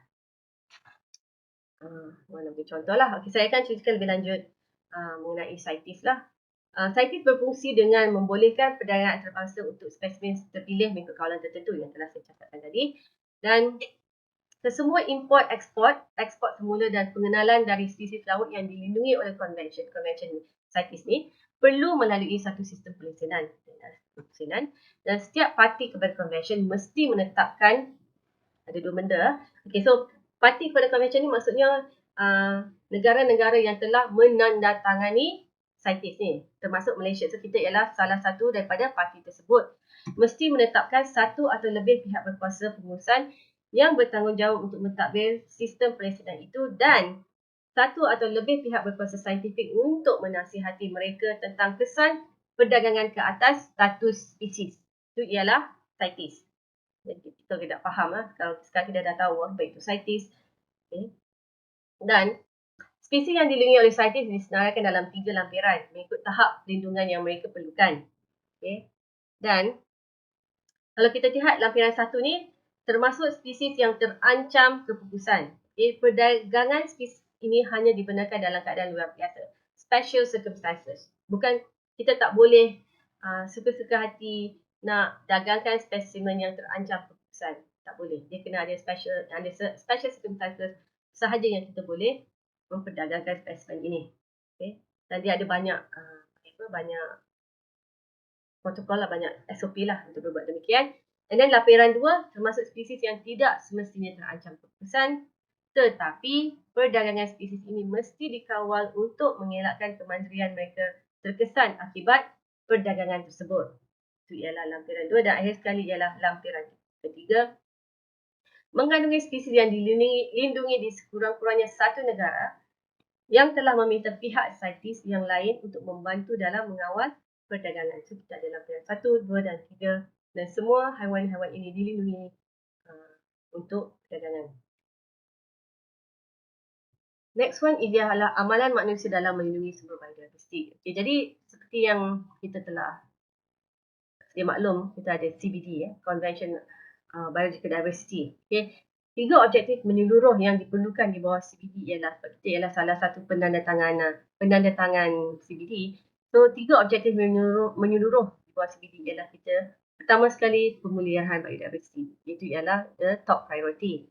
mana bagi contoh lah. Okay, saya akan ceritakan lebih lanjut mengenai CITES lah. CITES berfungsi dengan membolehkan perdagangan antarabangsa untuk spesimen terpilih mengikut kawalan tertentu yang telah saya cakapkan tadi. Dan kesemua import, ekspor semula dan pengenalan dari spesies laut yang dilindungi oleh Convention CITES ni perlu melalui satu sistem pelaksanaan. Dan setiap parti kepada Convention mesti menetapkan ada 2 benda. Okay, so parti kepada Convention ni maksudnya negara-negara yang telah menandatangani CITES ni, termasuk Malaysia. So kita ialah salah satu daripada parti tersebut. Mesti menetapkan satu atau lebih pihak berkuasa pengurusan yang bertanggungjawab untuk mentadbir sistem pelaksanaan itu dan satu atau lebih pihak berkuasa saintifik untuk menasihati mereka tentang kesan perdagangan ke atas status spesies. Itu ialah CITES. Jadi kita tidak faham kalau sekarang kita dah tahu apa itu CITES. Okay. Dan spesies yang dilindungi oleh CITES disenaraikan dalam 3 lampiran mengikut tahap perlindungan yang mereka perlukan. Okay. Dan kalau kita lihat lampiran 1 ni termasuk spesies yang terancam kepupusan. Okay. Perdagangan spesies ini hanya dibenarkan dalam keadaan luar biasa. Special circumstances. Bukan, kita tak boleh suka-suka hati nak dagangkan spesimen yang terancam kepupusan. Tak boleh. Dia kena ada special circumstances sahaja yang kita boleh memperdagangkan spesimen ini. Okay. Dan dia ada banyak banyak protokol lah, banyak SOP lah untuk berbuat demikian. And then lampiran 2 termasuk spesies yang tidak semestinya terancam kepupusan, tetapi perdagangan spesies ini mesti dikawal untuk mengelakkan kemandirian mereka terkesan akibat perdagangan tersebut. Itu ialah lampiran 2 dan akhir sekali ialah lampiran 3. Mengandungi spesies yang dilindungi di sekurang-kurangnya satu negara yang telah meminta pihak CITES yang lain untuk membantu dalam mengawal perdagangan. So kita ada lampiran 1, 2 dan 3 dan semua haiwan-haiwan ini dilindungi untuk perdagangan. Next one ialah amalan manusia dalam melindungi sumber biodiversiti. Okay, jadi seperti yang kita telah sedia maklum, kita ada CBD, Convention Biological Diversity. Okay. 3 objektif menyeluruh yang diperlukan di bawah CBD ialah salah satu penandatangan CBD. So 3 objektif menyeluruh bawah CBD ialah kita pertama sekali pemulihan biodiversity. Itu ialah the top priority.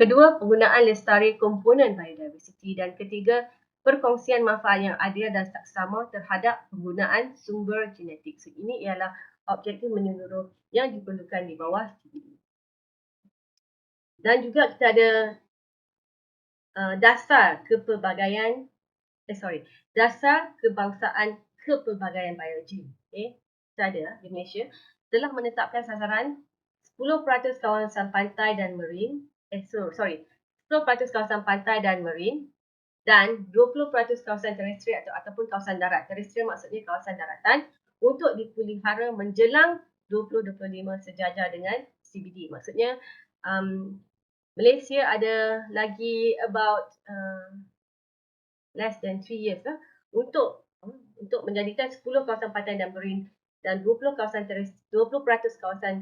Kedua, penggunaan lestari komponen biodiversity. Dan ketiga, perkongsian manfaat yang adil dan saksama terhadap penggunaan sumber genetik. So, ini ialah objektif menyeluruh yang diperlukan di bawah CBD. Dan juga kita ada dasar kebangsaan kepelbagaian biologi. Kita ada di Malaysia telah menetapkan sasaran 10% kawasan pantai dan marine, 10% kawasan pantai dan marine dan 20% kawasan terestrial ataupun kawasan darat. Terestrial maksudnya kawasan daratan untuk dipelihara menjelang 2025 sejajar dengan CBD. Maksudnya Malaysia ada lagi about less than 3 years lah untuk menjadikan 10 kawasan pantai dan marine dan 20% kawasan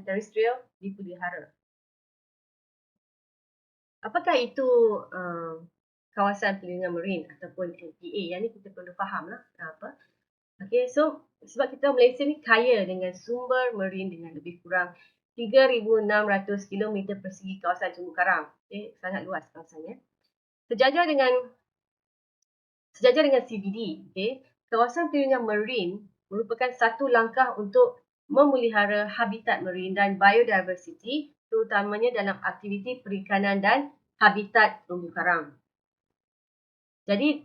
terestrial dipelihara. Apakah itu kawasan pelindungan marine ataupun MPA? Yang ni kita perlu faham lah apa. Okay, so sebab kita Malaysia ni kaya dengan sumber marine dengan lebih kurang 3,600 km persegi kawasan terumbu karang. Sangat luas kawasannya. Sejajar dengan CBD, kawasan pelindungan marine merupakan satu langkah untuk memelihara habitat marine dan biodiversity, terutamanya dalam aktiviti perikanan dan habitat terumbu karang. Jadi,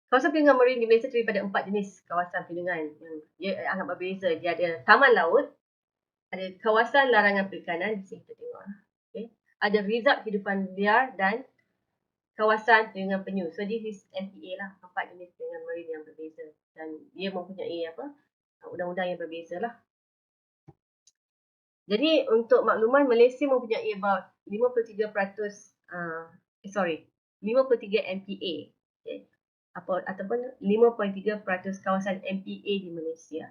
kawasan pelindungan marine di Malaysia terdiri pada 4 jenis kawasan pelindungan yang dia agak berbeza. Dia ada taman laut, ada kawasan larangan perikanan, di sini kita tengok. Ada rizab hidupan liar dan kawasan pelindungan penyu. So this is MPA lah, 4 jenis pelindungan marine yang berbeza dan dia mempunyai undang-undang yang berbeza lah. Jadi untuk makluman, Malaysia mempunyai about 53 MPA, ataupun 5.3% kawasan MPA di Malaysia,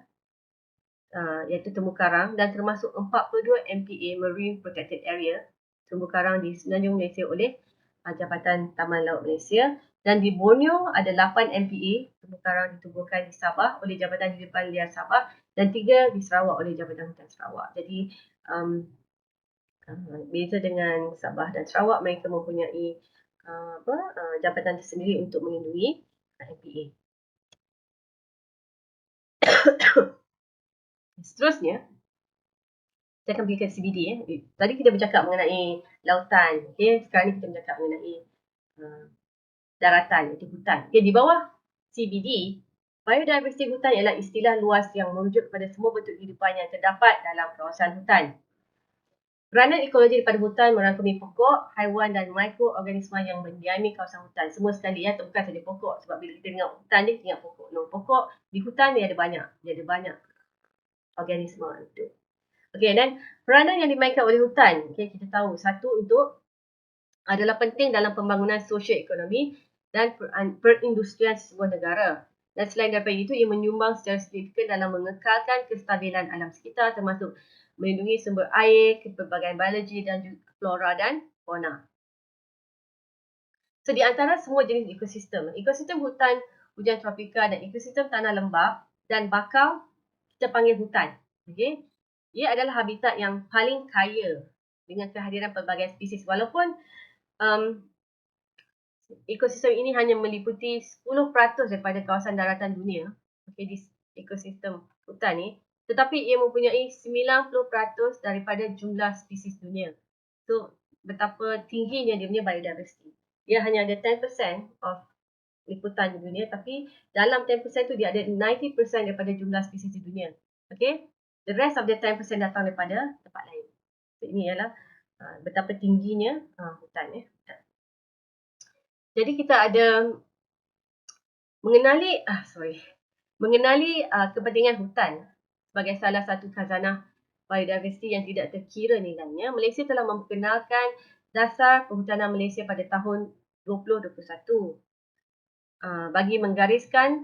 iaitu terumbu karang, dan termasuk 42 MPA Marine Protected Area terumbu karang di Semenanjung Malaysia oleh Jabatan Taman Laut Malaysia, dan di Borneo ada 8 MPA terumbu karang ditubuhkan di Sabah oleh Jabatan Hidupan Liar Sabah dan 3 di Sarawak oleh Jabatan Hutan Sarawak. Jadi beza dengan Sabah dan Sarawak, mereka mempunyai jabatan tersendiri untuk melindungi MPA. Seterusnya, kita akan pergi ke CBD. Tadi kita bercakap mengenai lautan. Sekarang ni kita bercakap mengenai daratan, iaitu hutan. Di bawah CBD, biodiversiti hutan ialah istilah luas yang merujuk kepada semua bentuk kehidupan yang terdapat dalam kawasan hutan. Peranan ekologi daripada hutan merangkumi pokok, haiwan dan mikroorganisma yang mendiami kawasan hutan. Semua sekali bukan saja pokok. Sebab bila kita dengar hutan ni, kita ingat pokok. No, pokok di hutan ni ada banyak. Dia ada banyak organisma itu. Dan peranan yang dimainkan oleh hutan, kita tahu satu adalah penting dalam pembangunan sosio-ekonomi dan perindustrian sebuah negara. Dan selain daripada itu, ia menyumbang secara signifikan dalam mengekalkan kestabilan alam sekitar, termasuk melindungi sumber air, kepelbagaian biologi dan juga flora dan fauna. So, di antara semua jenis ekosistem hutan, hujan tropika dan ekosistem tanah lembap dan bakau, kita panggil hutan. Ia adalah habitat yang paling kaya dengan kehadiran pelbagai spesies. Walaupun ekosistem ini hanya meliputi 10% daripada kawasan daratan dunia, di ekosistem hutan ni, tetapi ia mempunyai 90% daripada jumlah spesies dunia. So, betapa tingginya dia punya biodiversity. Dia hanya ada 10% of liputan di dunia, tapi dalam 10% tu dia ada 90% daripada jumlah spesies di dunia. The rest of the 10% datang daripada tempat lain. So, ini ialah betapa tingginya hutan. Jadi kita ada mengenali kepentingan hutan sebagai salah satu khazanah biodiversiti yang tidak terkira nilainya. Malaysia telah memperkenalkan dasar perhutanan Malaysia pada tahun 2021 bagi menggariskan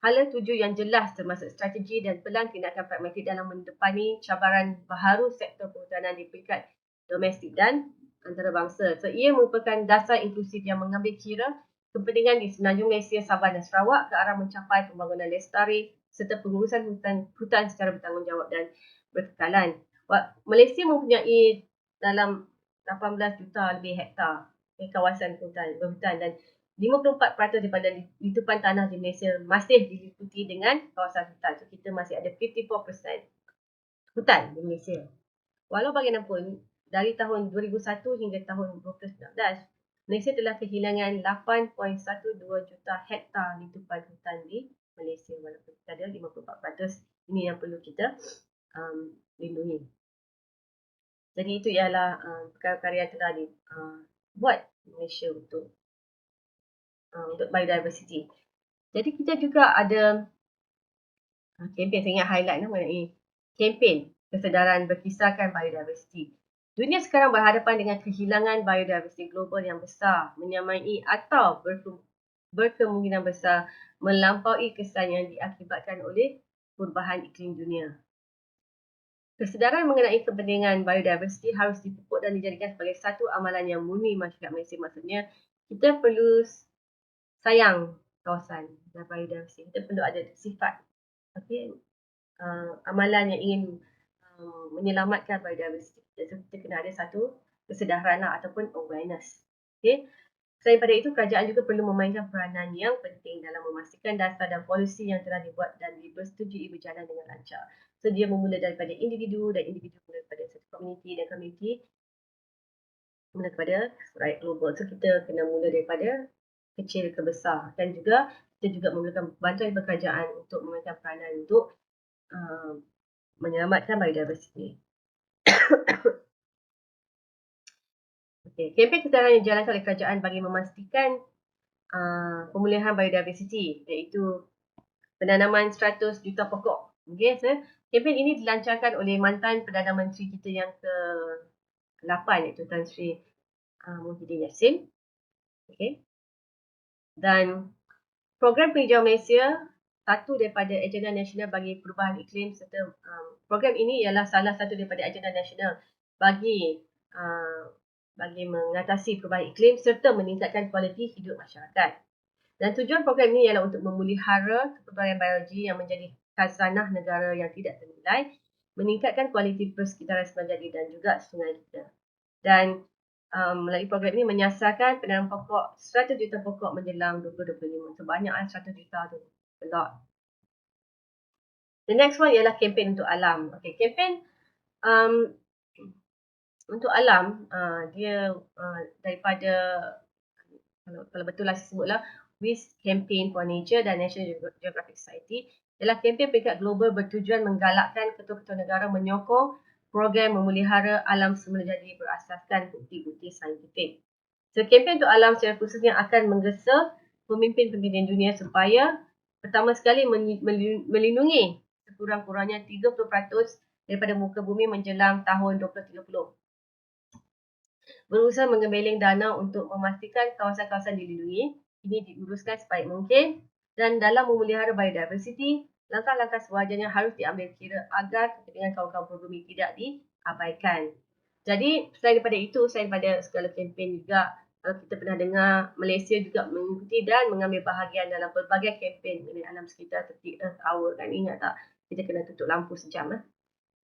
hala tuju yang jelas termasuk strategi dan pelan tindakan pragmatik dalam mendepani cabaran baharu sektor perhutanan di peringkat domestik dan antarabangsa. So, ia merupakan dasar inklusif yang mengambil kira kepentingan di Semenanjung Malaysia, Sabah dan Sarawak ke arah mencapai pembangunan lestari serta pengurusan hutan secara bertanggungjawab dan berkekalan. Malaysia mempunyai dalam 18 juta lebih hektar kawasan berhutan dan 54% daripada litupan tanah di Malaysia masih diliputi dengan kawasan hutan. So, kita masih ada 54% hutan di Malaysia. Walau bagaimanapun, dari tahun 2001 hingga tahun 2019, Malaysia telah kehilangan 8.12 juta hektar litupan hutan di Malaysia. Walaupun kita ada 54%, ini yang perlu kita lindungi. Jadi itu ialah perkara-perkara yang telah dibuat Malaysia untuk biodiversity. Jadi kita juga ada kempen, saya ingat highlight mengenai kempen kesedaran berkisarkan biodiversity. Dunia sekarang berhadapan dengan kehilangan biodiversity global yang besar, menyamai atau berkemungkinan besar melampaui kesan yang diakibatkan oleh perubahan iklim dunia. Kesedaran mengenai kepentingan biodiversity harus dipupuk dan dijadikan sebagai satu amalan yang murni masyarakat Malaysia. Maksudnya, kita perlu sayang kawasan dan biodiversity. Kita perlu ada sifat amalan yang ingin menyelamatkan biodiversity. Jadi kita kena ada satu kesedaran ataupun awareness. Selain pada itu, kerajaan juga perlu memainkan peranan yang penting dalam memastikan dasar dan polisi yang telah dibuat dan dipersetujui berjalan dengan lancar. So, dia memula daripada individu dan individu daripada satu komuniti dan komuniti mula kepada rakyat global. So, kita kena mula daripada kecil ke besar dan juga kita juga memerlukan bantuan kerajaan untuk memainkan peranan untuk menyelamatkan biodiversity. Kempen kesedaran yang dijalankan oleh kerajaan bagi memastikan pemulihan biodiversity, iaitu penanaman 100 juta pokok. Kempen ini dilancarkan oleh mantan Perdana Menteri kita yang ke-8, iaitu Tan Sri Muhyiddin Yassin. Dan program penghijauan Malaysia, satu daripada agenda nasional bagi perubahan iklim serta program ini ialah salah satu daripada agenda nasional bagi mengatasi perubahan iklim serta meningkatkan kualiti hidup masyarakat. Dan tujuan program ini ialah untuk memelihara keperluan biologi yang menjadi khazanah negara yang tidak ternilai, meningkatkan kualiti persekitaran semajadi dan juga sungai kita. Dan melalui program ini menyasarkan penanaman pokok 100 juta pokok menjelang 2025. Sebanyak 100 juta tu. A lot. The next one ialah kempen untuk alam. Kempen untuk alam, dia daripada, kalau betul lah saya sebutlah, WIS Campaign for Nature dan National Geographic Society ialah kempen peringkat global bertujuan menggalakkan ketua-ketua negara menyokong program memelihara alam semula jadi berasaskan bukti-bukti saintifik. So, kempen untuk alam secara khususnya akan menggesa pemimpin-pemimpin dunia supaya pertama sekali melindungi sekurang-kurangnya 30% daripada muka bumi menjelang tahun 2030. Berusaha menggembeling dana untuk memastikan kawasan-kawasan dilindungi. Ini diuruskan sebaik mungkin. Dan dalam memelihara biodiversity, langkah-langkah sewajarnya harus diambil kira agar kepentingan kawan-kawan berbumi tidak diabaikan. Jadi, selain daripada itu, selain daripada segala kempen juga, kalau kita pernah dengar, Malaysia juga mengikuti dan mengambil bahagian dalam pelbagai kempen mengenai alam sekitar seperti Earth Hour. Kan ingat tak? Kita kena tutup lampu sejam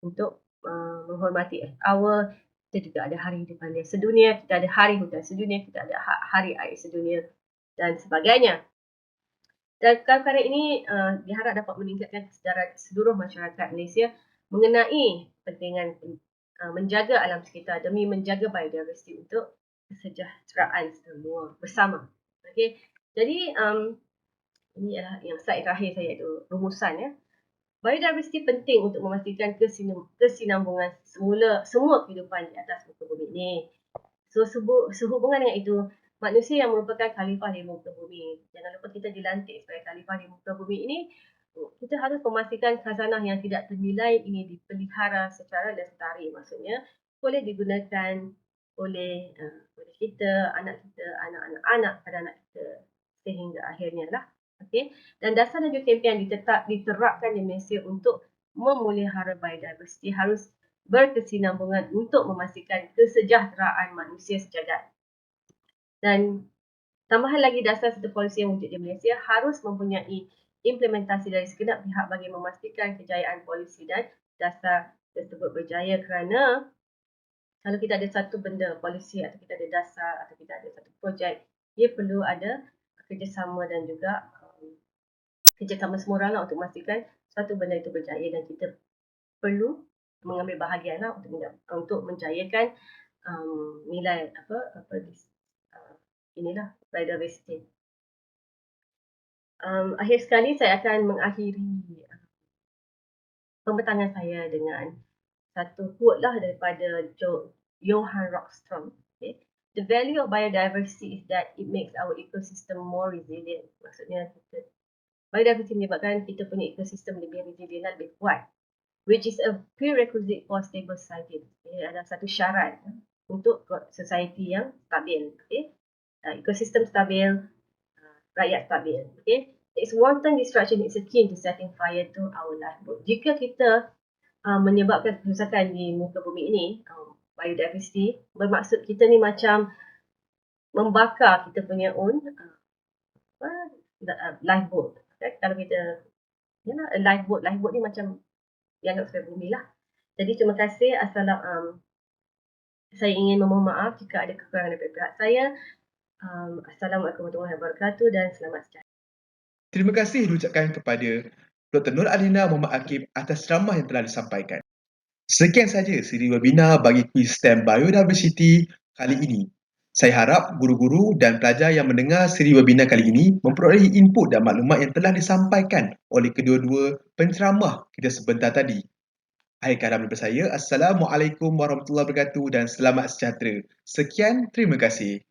untuk menghormati Earth Hour. Kita juga ada hari hidup pandai sedunia, kita ada hari hutan sedunia, kita ada hari air sedunia dan sebagainya. Dan perkara ini diharap dapat meningkatkan kesedaran seluruh masyarakat Malaysia mengenai pentingan menjaga alam sekitar demi menjaga biodiversiti untuk kesejahteraan semua bersama. Jadi ini adalah yang slide terakhir saya, iaitu rumusan. Biodiversity penting untuk memastikan kesinambungan semua kehidupan di atas muka bumi ini. So, sehubungan dengan itu, manusia yang merupakan khalifah di muka bumi. Jangan lupa kita dilantik sebagai khalifah di muka bumi ini. Kita harus memastikan khazanah yang tidak ternilai ini dipelihara secara lestari. Maksudnya, boleh digunakan oleh kita, anak kita, anak-anak pada anak kita sehingga akhirnya lah. Dan dasar dan juga kempen yang diterapkan di Malaysia untuk memelihara biodiversity harus berkesinambungan untuk memastikan kesejahteraan manusia sejagat. Dan Tambahan lagi, dasar serta polisi yang wujud di Malaysia harus mempunyai implementasi dari segenap pihak bagi memastikan kejayaan polisi dan dasar tersebut berjaya, kerana kalau kita ada satu benda polisi atau kita ada dasar atau kita ada satu projek, dia perlu ada kerjasama dan juga kerjasama semua orang lah untuk memastikan satu benda itu berjaya, dan kita perlu mengambil bahagian lah untuk menjayakan nilai inilah biodiversity. Akhir sekali saya akan mengakhiri pembentangan saya dengan satu quote lah daripada Johann Rockström. Okay? The value of biodiversity is that it makes our ecosystem more resilient. Maksudnya biodiversity menyebabkan kita punya ekosistem lebih resilient dan lebih kuat, which is a prerequisite for stable society. Okay? Adalah satu syarat untuk society yang stabil. Okay? Ekosistem stabil, rakyat stabil. Okay? Its wanton destruction is akin to setting fire to our lifeboat. Jika kita menyebabkan kerusakan di muka bumi ini, biodiversity, bermaksud kita ni macam membakar kita punya own lifeboat. Okay? Kalau kita lifeboat ni macam dianggap sebagai bumi lah. Jadi terima kasih. Saya ingin memohon maaf jika ada kekurangan daripada pihak saya. Assalamualaikum warahmatullahi wabarakatuh dan selamat sejahtera. Terima kasih diucapkan kepada Dr. Nur Alina Muhammad Akib atas ceramah yang telah disampaikan. Sekian saja siri webinar bagi kuis STEM Biodiversity kali ini. Saya harap guru-guru dan pelajar yang mendengar siri webinar kali ini memperolehi input dan maklumat yang telah disampaikan oleh kedua-dua penceramah kita sebentar tadi. Akhir kalam daripada saya, Assalamualaikum warahmatullahi wabarakatuh dan selamat sejahtera. Sekian, terima kasih.